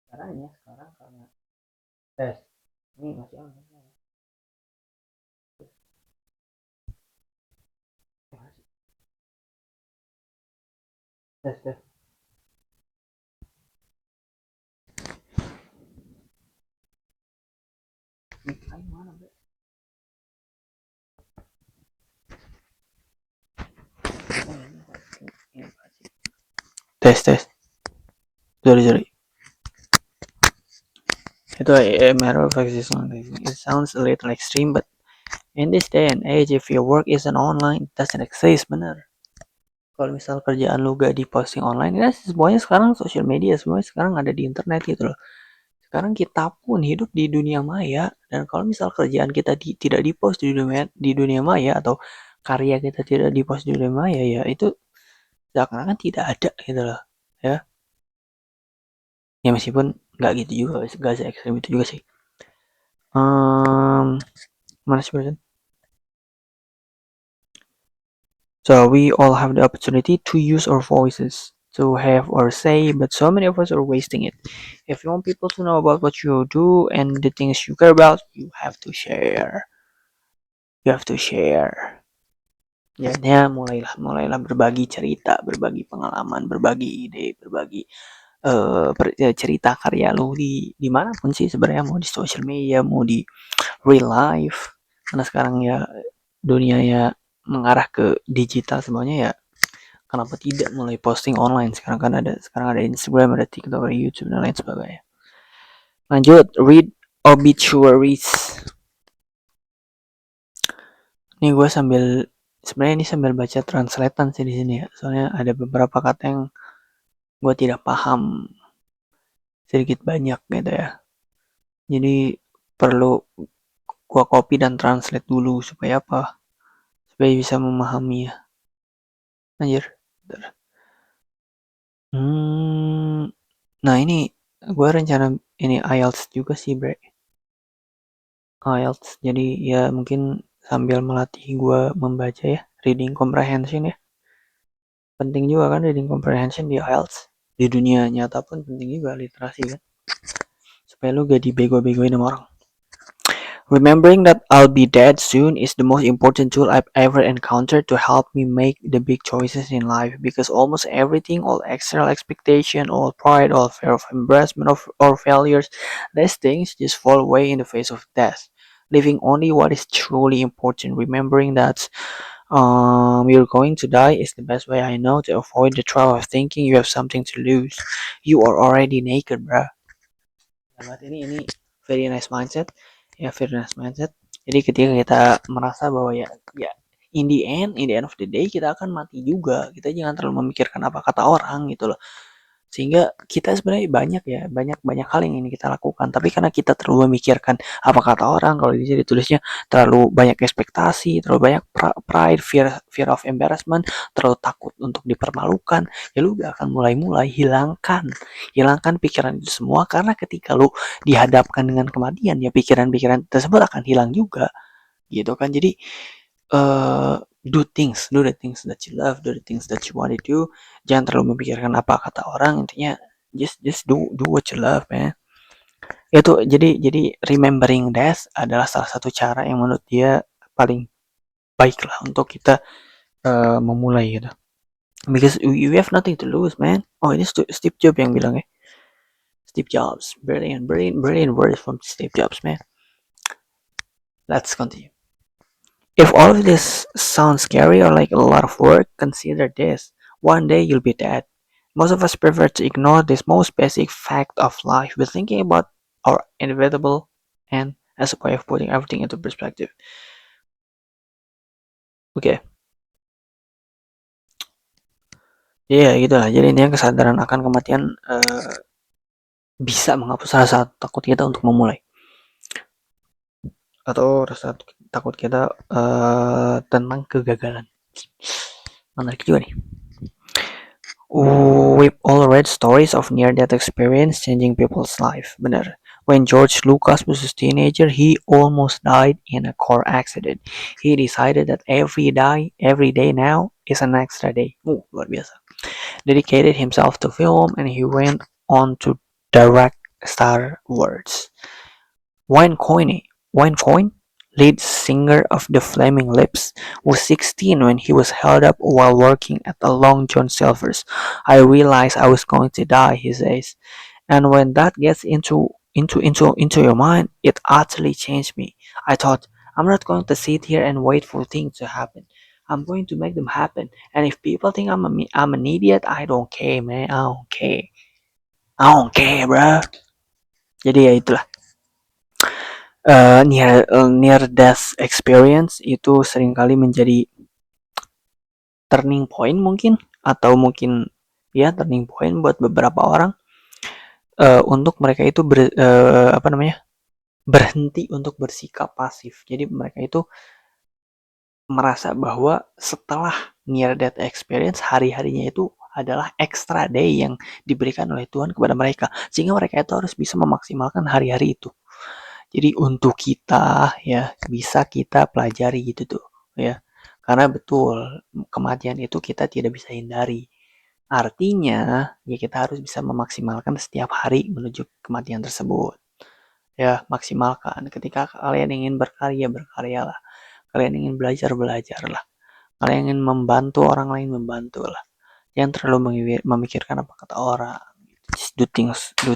Speaker 1: Caranya sekarang karena tes ini masih online ya. Tes ini mana bre? Tes sorry itu a matter of existence. It sounds a little extreme, but in this day and age, if your work isn't online, it doesn't exist, bener. Kalau misal kerjaan lu gak diposting online, ya semuanya sekarang social media, semuanya sekarang ada di internet gitu loh. Sekarang kita pun hidup di dunia maya, dan kalau misal kerjaan kita tidak dipost di dunia maya atau karya kita tidak dipost di dunia maya, ya itu seakan-akan tidak ada gitu loh, ya. Ya meskipun nggak gitu juga, nggak se ekstrim itu juga sih. Mana sih berarti? So we all have the opportunity to use our voices, to have our say, but so many of us are wasting it. If you want people to know about what you do and the things you care about, you have to share. You have to share. Ya mulailah berbagi cerita, berbagi pengalaman, berbagi ide, berbagi cerita karya lu di manapun sih sebenarnya, mau di social media, mau di real life. Karena sekarang ya dunia ya mengarah ke digital semuanya ya. Kenapa tidak mulai posting online? Sekarang ada Instagram, ada TikTok, ada YouTube dan lain sebagainya. Lanjut, read obituaries. Ini gue sebenarnya ini sambil baca translatean sih di sini ya. Soalnya ada beberapa kata yang gue tidak paham sedikit banyak gitu ya. Jadi perlu gue copy dan translate dulu supaya apa? Supaya bisa memahami ya. Anjir. Nah ini gue rencana ini IELTS juga sih bre. IELTS jadi ya mungkin sambil melatih gue membaca ya, reading comprehension ya. Penting juga kan reading comprehension di IELTS. Di dunia nyata pun penting juga literasi kan. Supaya lu gak dibego-begoin sama orang. Remembering that I'll be dead soon is the most important tool I've ever encountered to help me make the big choices in life, because almost everything, all external expectation, all pride, all fear of embarrassment or failures, these things just fall away in the face of death, leaving only what is truly important. Remembering that you're going to die is the best way I know to avoid the trouble of thinking you have something to lose. You are already naked, bruh. Ini very nice mindset ya, very nice mindset. Jadi ketika kita merasa bahwa ya in the end of the day kita akan mati juga, kita jangan terlalu memikirkan apa kata orang gitu loh. Sehingga kita sebenarnya banyak hal yang ingin kita lakukan, tapi karena kita terlalu memikirkan apa kata orang, kalau di sini tulisnya terlalu banyak ekspektasi, terlalu banyak pride, fear of embarrassment, terlalu takut untuk dipermalukan, ya lu gak akan mulai hilangkan pikiran itu semua, karena ketika lu dihadapkan dengan kematian ya pikiran-pikiran tersebut akan hilang juga gitu kan. Jadi do the things that you love, do the things that you want to do. Jangan terlalu memikirkan apa kata orang, intinya just do what you love, man. Itu jadi remembering death adalah salah satu cara yang menurut dia paling baik lah untuk kita memulai gitu. Because you have nothing to lose, man. Oh, ini Steve Jobs yang bilang ya. Steve Jobs, brilliant words from Steve Jobs, man. Let's continue. If all of this sounds scary or like a lot of work, consider this. One day you'll be dead. Most of us prefer to ignore this most basic fact of life by thinking about our inevitable end as a way of putting everything into perspective. Oke, ya gitu lah. Jadi intinya kesadaran akan kematian bisa menghapus rasa takut kita untuk memulai, atau rasa takut kita tentang kegagalan. Menarik juga nih. We've all read stories of near-death experience changing people's life. Bener. When George Lucas was a teenager, he almost died in a car accident. He decided that every day now is an extra day. Luar biasa. Dedicated himself to film, and he went on to direct Star Wars. Wayne Coyne, lead singer of the Flaming Lips, was 16 when he was held up while working at the Long John Silver's. I realized I was going to die, he says. And when that gets into your mind, it utterly changed me. I thought, I'm not going to sit here and wait for things to happen. I'm going to make them happen. And if people think I'm an idiot, I don't care, man. I don't care. I don't care, bro. Jadi ya itulah. Near death experience itu seringkali menjadi turning point mungkin, atau mungkin ya turning point buat beberapa orang, untuk mereka itu berhenti untuk bersikap pasif. Jadi mereka itu merasa bahwa setelah near death experience, hari-harinya itu adalah extra day yang diberikan oleh Tuhan kepada mereka, sehingga mereka itu harus bisa memaksimalkan hari-hari itu. Jadi untuk kita ya bisa kita pelajari gitu tuh ya. Karena betul kematian itu kita tidak bisa hindari. Artinya ya kita harus bisa memaksimalkan setiap hari menuju kematian tersebut. Ya, maksimalkan. Ketika kalian ingin berkarya, berkaryalah. Kalian ingin belajar, belajarlah. Kalian ingin membantu orang lain, membantulah. Jangan terlalu memikirkan apa kata orang. Just do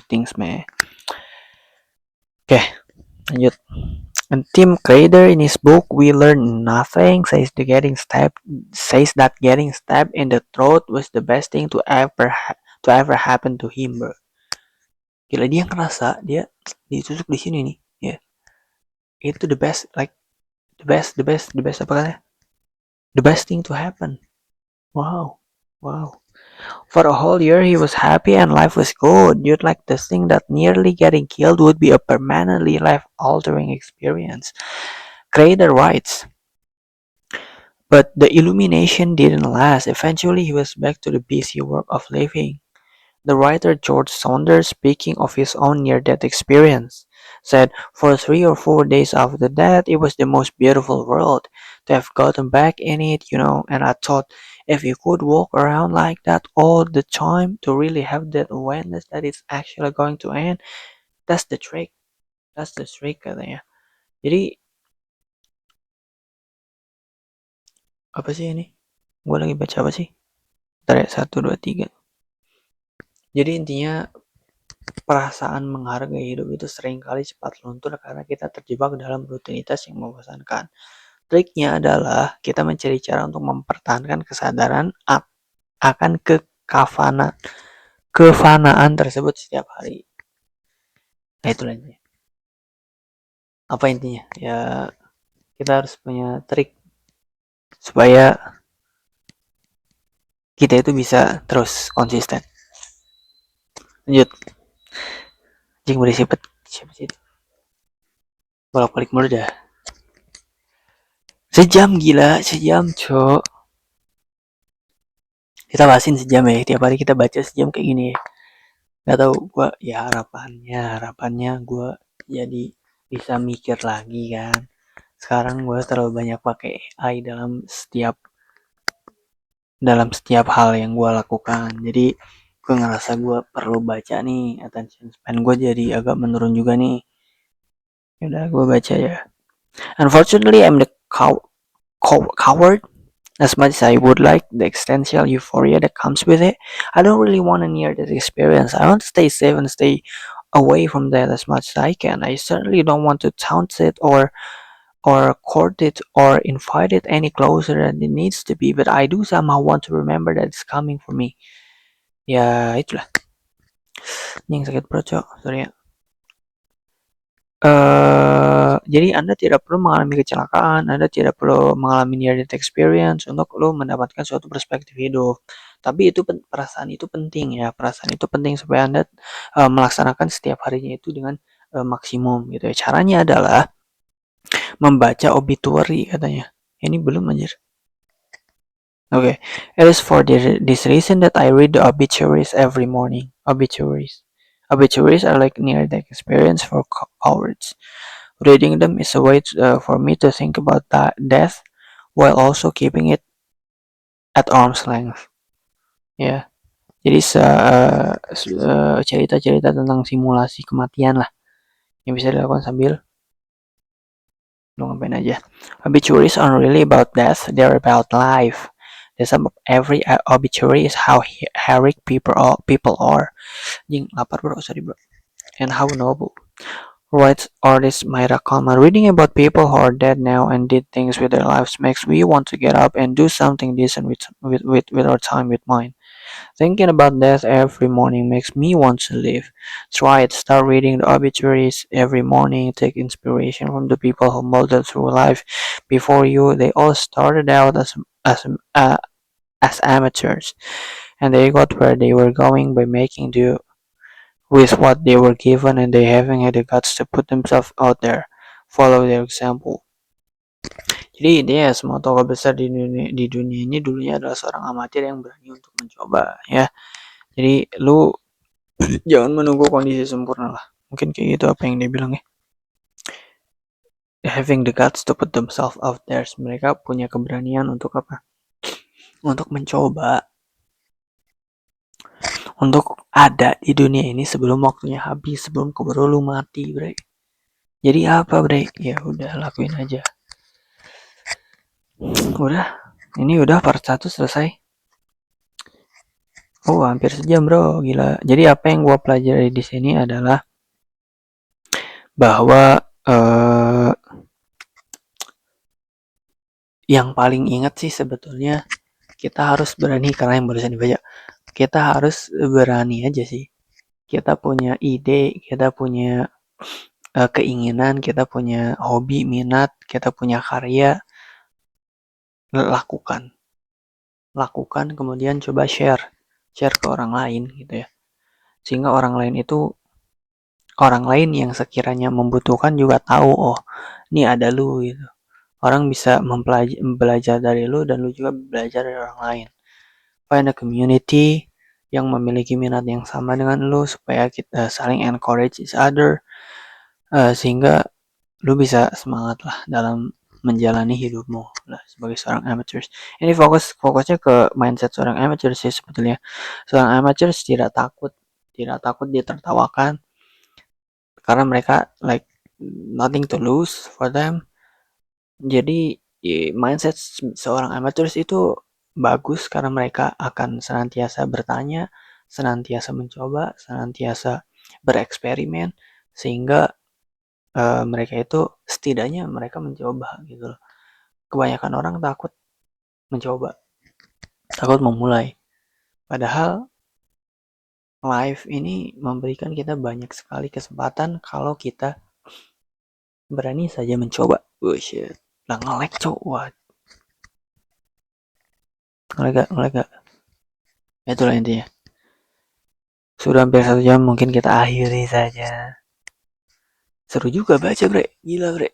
Speaker 1: things, man. Oke, lanjut. And Tim Krader in his book We Learn Nothing says that getting stabbed in the throat was the best thing to ever happen to him, bro. Gila, dia ngerasa dia ditusuk di sini nih, ya. Itu the best apa katanya? The best thing to happen. Wow. For a whole year he was happy and life was good. You'd like to think that nearly getting killed would be a permanently life-altering experience. Krader writes, but the illumination didn't last. Eventually he was back to the busy work of living. The writer George Saunders, speaking of his own near-death experience, said, for 3 or 4 days after that, it was the most beautiful world. To have gotten back in it, and I thought, if you could walk around like that all the time, to really have that awareness that it's actually going to end, that's the trick. That's the trick katanya. Jadi, apa sih ini? Gue lagi baca apa sih? Bentar ya, 1, 2, 3. Jadi intinya, perasaan menghargai hidup itu seringkali cepat luntur karena kita terjebak dalam rutinitas yang membosankan. Triknya adalah kita mencari cara untuk mempertahankan kesadaran akan kefanaan tersebut setiap hari. Nah itulah intinya. Apa intinya? Ya kita harus punya trik supaya kita itu bisa terus konsisten. Lanjut. Jing berisik siapa sih itu? Bolak-balik mulu dah. Sejam gila, sejam cok. Kita bahasin sejam ya, tiap hari kita baca sejam kayak gini ya. Gak tau gue ya harapannya gue jadi bisa mikir lagi kan. Sekarang gue terlalu banyak pakai AI dalam setiap hal yang gue lakukan. Jadi gue ngerasa gue perlu baca nih, attention span gue jadi agak menurun juga nih. Yaudah gue baca ya. Unfortunately I'm the coward. As much as I would like the existential euphoria that comes with it, I don't really want to near that experience. I want to stay safe and stay away from that as much as I can. I certainly don't want to taunt it or court it or invite it any closer than it needs to be, but I do somehow want to remember that it's coming for me. Ya itulah yang sakit perut cok, sorry ya. Jadi Anda tidak perlu mengalami kecelakaan, Anda tidak perlu mengalami near death experience untuk lo mendapatkan suatu perspektif hidup. Tapi itu perasaan itu penting ya, perasaan itu penting supaya Anda melaksanakan setiap harinya itu dengan maksimum gitu ya. Caranya adalah membaca obituary katanya. Ini belum anjir. Okay, it is for this reason that I read the obituaries every morning. Obituaries are like near-death experience for cowards. Reading them is a way for me to think about death while also keeping it at arm's length. Ya, jadi cerita-cerita tentang simulasi kematian lah yang bisa dilakukan sambil lo ngapain aja. Obituaries aren't really about death, they're about life. The sum of every obituary is how heroic people are. Jing, lapar bro, sorry bro. And how noble. Writes artist Myra Kalman. Reading about people who are dead now and did things with their lives makes me want to get up and do something decent with our time with mine. Thinking about death every morning makes me want to live. Try it. Start reading the obituaries every morning. Take inspiration from the people who molded through life before you. They all started out as amateurs, and they got where they were going by making do with what they were given, and they having had the guts to put themselves out there. Follow their example. Jadi dia semua tokoh besar di dunia ini dulunya adalah seorang amatir yang berani untuk mencoba ya. Jadi lu jangan menunggu kondisi sempurna lah. Mungkin kayak gitu apa yang dia bilang ya. Having the guts to put themselves out there. Mereka punya keberanian untuk apa? Untuk mencoba. Untuk ada di dunia ini sebelum waktunya habis. Sebelum keburu lu mati bre. Jadi apa bre? Ya udah lakuin aja. Udah. Ini udah part 1 selesai. Oh hampir sejam bro. Gila. Jadi apa yang gua pelajari di sini adalah bahwa yang paling ingat sih sebetulnya kita harus berani, karena yang barusan dibaca, kita harus berani aja sih. Kita punya ide, kita punya keinginan, kita punya hobi, minat, kita punya karya, lakukan kemudian coba share ke orang lain gitu ya, sehingga orang lain yang sekiranya membutuhkan juga tahu, oh ini ada lu gitu. Orang bisa belajar dari lu dan lu juga belajar dari orang lain. Find a community yang memiliki minat yang sama dengan lu supaya kita saling encourage each other, sehingga lu bisa semangat lah dalam menjalani hidupmu lah sebagai seorang amateurs. Ini fokusnya ke mindset seorang amateurs sih sebetulnya. Seorang amateurs tidak takut ditertawakan karena mereka like nothing to lose for them. Jadi mindset seorang amateurs itu bagus karena mereka akan senantiasa bertanya, senantiasa mencoba, senantiasa bereksperimen, sehingga mereka itu setidaknya mereka mencoba gitu loh. Kebanyakan orang takut mencoba, takut memulai. Padahal life ini memberikan kita banyak sekali kesempatan kalau kita berani saja mencoba. Oh shit, lah nge-lag cowok. Nge-lag gak? Itulah intinya. Sudah hampir 1 jam, mungkin kita akhiri saja. Seru juga baca bre, gila bre.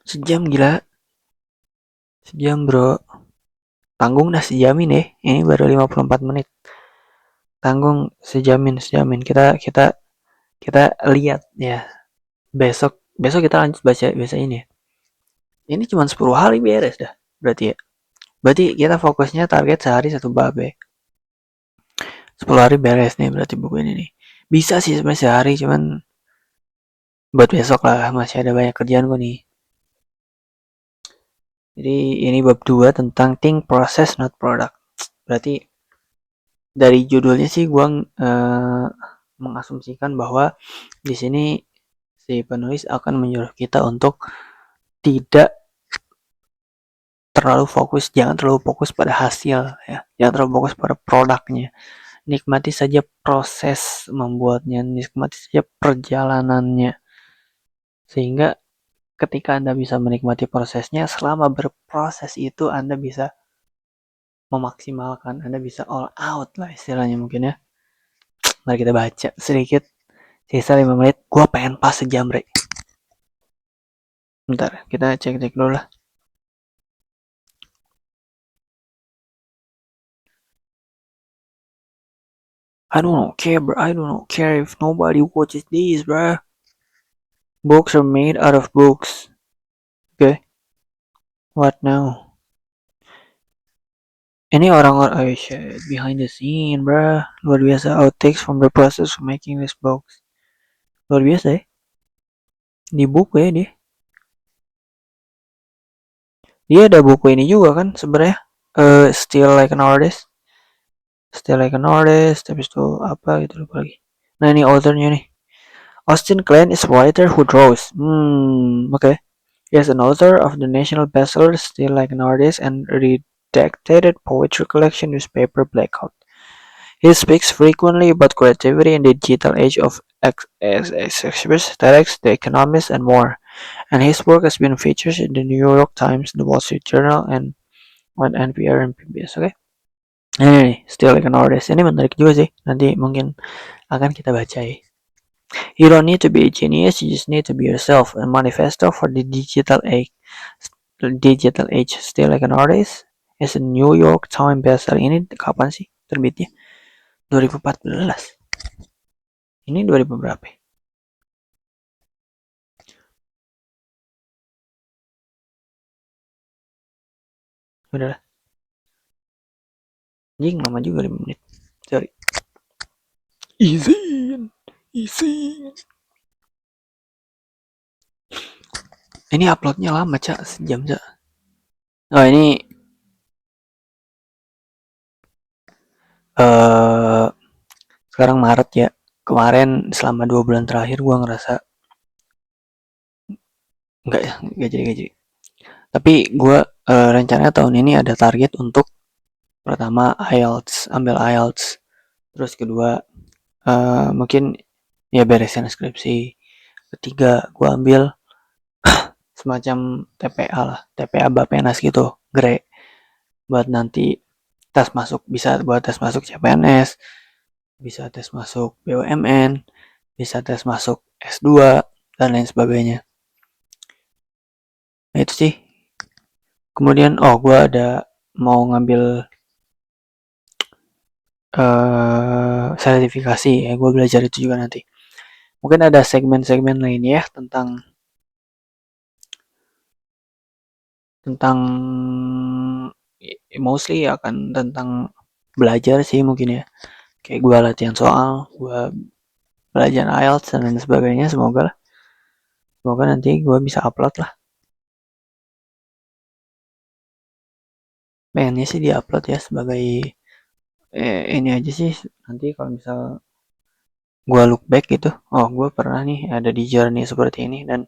Speaker 1: Sejam gila. Sejam bro. Tanggung dah sejamin ya. Ini baru 54 menit. Tanggung sejamin. Kita lihat ya. Besok kita lanjut baca ini ya. Ini cuma 10 hari beres dah. Berarti ya. Berarti kita fokusnya target sehari 1 bab ya. 10 hari beres nih berarti buku ini nih. Bisa sih sebenarnya sehari, cuman buat besok lah, masih ada banyak kerjaan gue nih. Jadi ini bab 2 tentang think process not product. Berarti dari judulnya sih gue mengasumsikan bahwa di sini si penulis akan menyuruh kita untuk tidak jangan terlalu fokus pada hasil ya, jangan terlalu fokus pada produknya. Nikmati saja proses membuatnya, nikmati saja perjalanannya. Sehingga ketika Anda bisa menikmati prosesnya, selama berproses itu Anda bisa memaksimalkan, Anda bisa all out lah istilahnya mungkin ya. Mari kita baca sedikit. Sisa 5 menit, gua pengen pas sejam, Bre. Bentar, kita cek-cek dulu lah. I don't care, bro. I don't care if nobody watches this, bro. Books are made out of books. Okay. What now? Ini orang-orang shit behind the scene, bro. Luar biasa outtakes from the process of making this box. Luar biasa ya. Di buku ya dia. Dia ada buku ini juga kan sebenarnya. Still Like an Artist. Still Like an Artist. Habis itu apa gitu lupa lagi. Nah ini authornya nih. Austin Klein is a writer who draws. Okay. He is an author of the national bestseller Still Like an Artist and redacted poetry collection newspaper Blackout. He speaks frequently about creativity in the digital age of aesthetics, The Economist, and more. And his work has been featured in the New York Times, the Wall Street Journal, and on NPR and PBS. Okay. Ini Still Like an Artist. Ini menarik juga sih. Nanti mungkin akan kita baca ya. You don't need to be a genius, you just need to be yourself. A manifesto for the digital age. Still Like an Artist is a New York Times bestseller. Ini kapan sih terbitnya? 2014. Ini 2000 berapa? Udah lah. Jing, lama juga 5 menit. Sorry. Izin. Ini uploadnya lama, Cak. Sejam, Cak. Oh, ini sekarang Maret ya. Kemarin selama 2 bulan terakhir gua ngerasa enggak jadi. Tapi gua rencananya tahun ini ada target untuk pertama IELTS, ambil IELTS. Terus kedua mungkin ya beresin skripsi. Ketiga gua ambil semacam TPA lah, TPA Bapenas gitu, GRE. Buat nanti tes masuk, bisa buat tes masuk CPNS, bisa tes masuk BUMN, bisa tes masuk S2 dan lain sebagainya. Nah itu sih. Kemudian gue ada mau ngambil sertifikasi ya, gue belajar itu juga nanti. Mungkin ada segmen-segmen lainnya ya tentang mostly akan tentang belajar sih mungkin ya. Kayak gue latihan soal, gue belajar IELTS dan lain sebagainya. Semoga nanti gue bisa upload lah. Pengennya sih di upload ya sebagai ini aja sih, nanti kalau misal gue look back gitu, gue pernah nih ada di journey seperti ini dan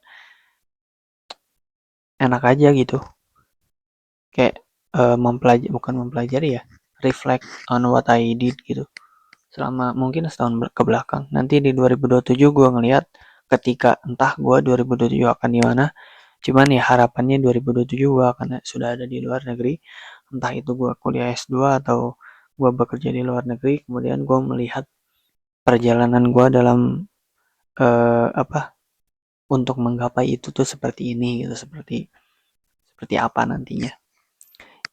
Speaker 1: enak aja gitu, kayak bukan mempelajari ya, reflect on what I did gitu selama mungkin setahun ke belakang. Nanti di 2027 gue ngelihat ketika entah gue 2027 akan di mana, cuman ya harapannya 2027 gue akan sudah ada di luar negeri, entah itu gue kuliah S2 atau gue bekerja di luar negeri. Kemudian gue melihat perjalanan gue dalam untuk menggapai itu tuh seperti ini gitu, seperti apa nantinya.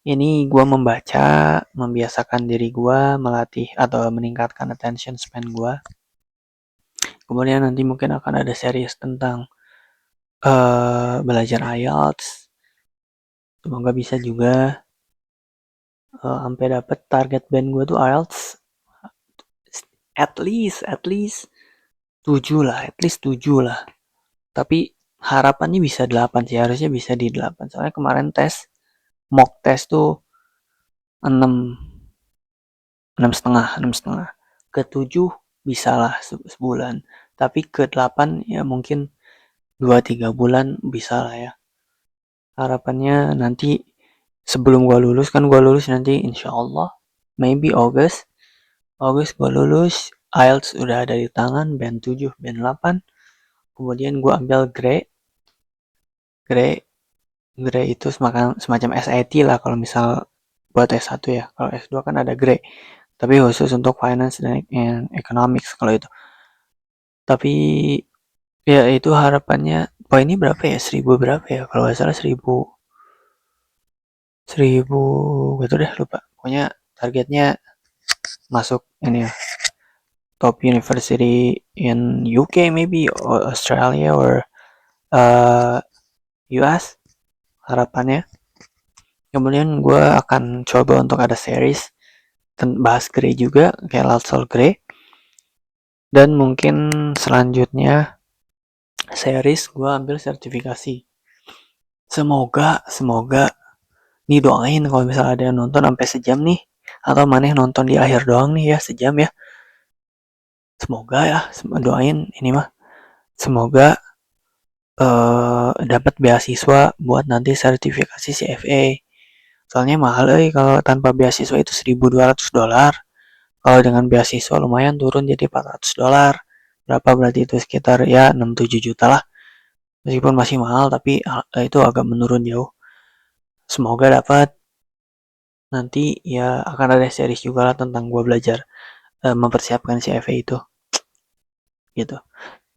Speaker 1: Ini gue membaca, membiasakan diri gue, melatih atau meningkatkan attention span gue. Kemudian nanti mungkin akan ada series tentang belajar IELTS. Semoga bisa juga sampai dapet target band gue tuh IELTS at least 7 lah, at least 7 lah. Tapi harapannya bisa 8 sih, harusnya bisa di 8. Soalnya kemarin mock test tuh 6,5. Ke 7 bisa lah sebulan. Tapi ke 8 ya mungkin 2-3 bulan bisa lah ya. Harapannya nanti sebelum gue lulus, kan gue lulus nanti insya Allah maybe August gue lulus, IELTS udah ada di tangan, band 7 band 8, kemudian gue ambil GRE itu semacam SAT lah kalau misal buat S1 ya. Kalau S2 kan ada GRE, tapi khusus untuk finance dan economics kalau itu. Tapi ya itu harapannya, ini berapa ya, 1000 berapa ya, kalau nggak salah 1000 gitu deh, lupa. Pokoknya targetnya masuk ini ya, top university in UK maybe, or Australia, or US harapannya. Kemudian gue akan coba untuk ada series bahas Grey juga, kayak Latsol Grey. Dan mungkin selanjutnya series gue ambil sertifikasi. Semoga nih, doain kalau misalnya ada yang nonton sampai sejam nih, atau maneh nonton di akhir doang nih ya, sejam ya. Semoga ya, doain ini mah. Semoga dapat beasiswa buat nanti sertifikasi CFA. Soalnya mahal kalau tanpa beasiswa itu $1.200. Kalau dengan beasiswa lumayan turun jadi $400. Berapa berarti itu, sekitar ya 6-7 juta lah. Meskipun masih mahal tapi itu agak menurun jauh. Semoga dapat. Nanti ya akan ada series juga lah tentang gue belajar mempersiapkan CFA itu. Gitu.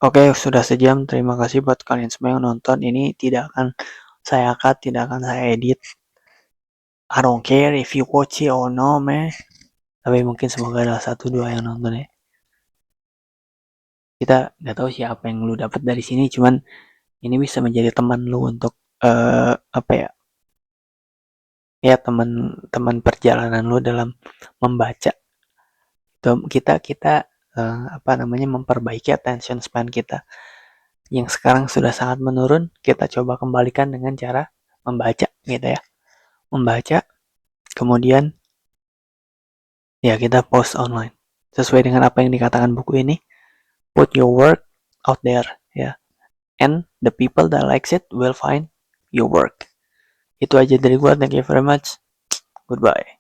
Speaker 1: Oke, sudah sejam. Terima kasih buat kalian semua yang nonton. Ini tidak akan saya cut, tidak akan saya edit. I don't care if you watch it or no, man. Tapi mungkin semoga ada 1-2 yang nonton ya. Kita nggak tahu siapa yang lu dapat dari sini, cuman ini bisa menjadi teman lu untuk apa ya? Ya, teman perjalanan lu dalam membaca. Kita apa namanya, memperbaiki attention span kita yang sekarang sudah sangat menurun. Kita coba kembalikan dengan cara membaca gitu ya. Membaca, kemudian ya kita post online sesuai dengan apa yang dikatakan buku ini. Put your work out there ya, and the people that likes it will find your work. Itu aja dari gua. Thank you very much. Goodbye.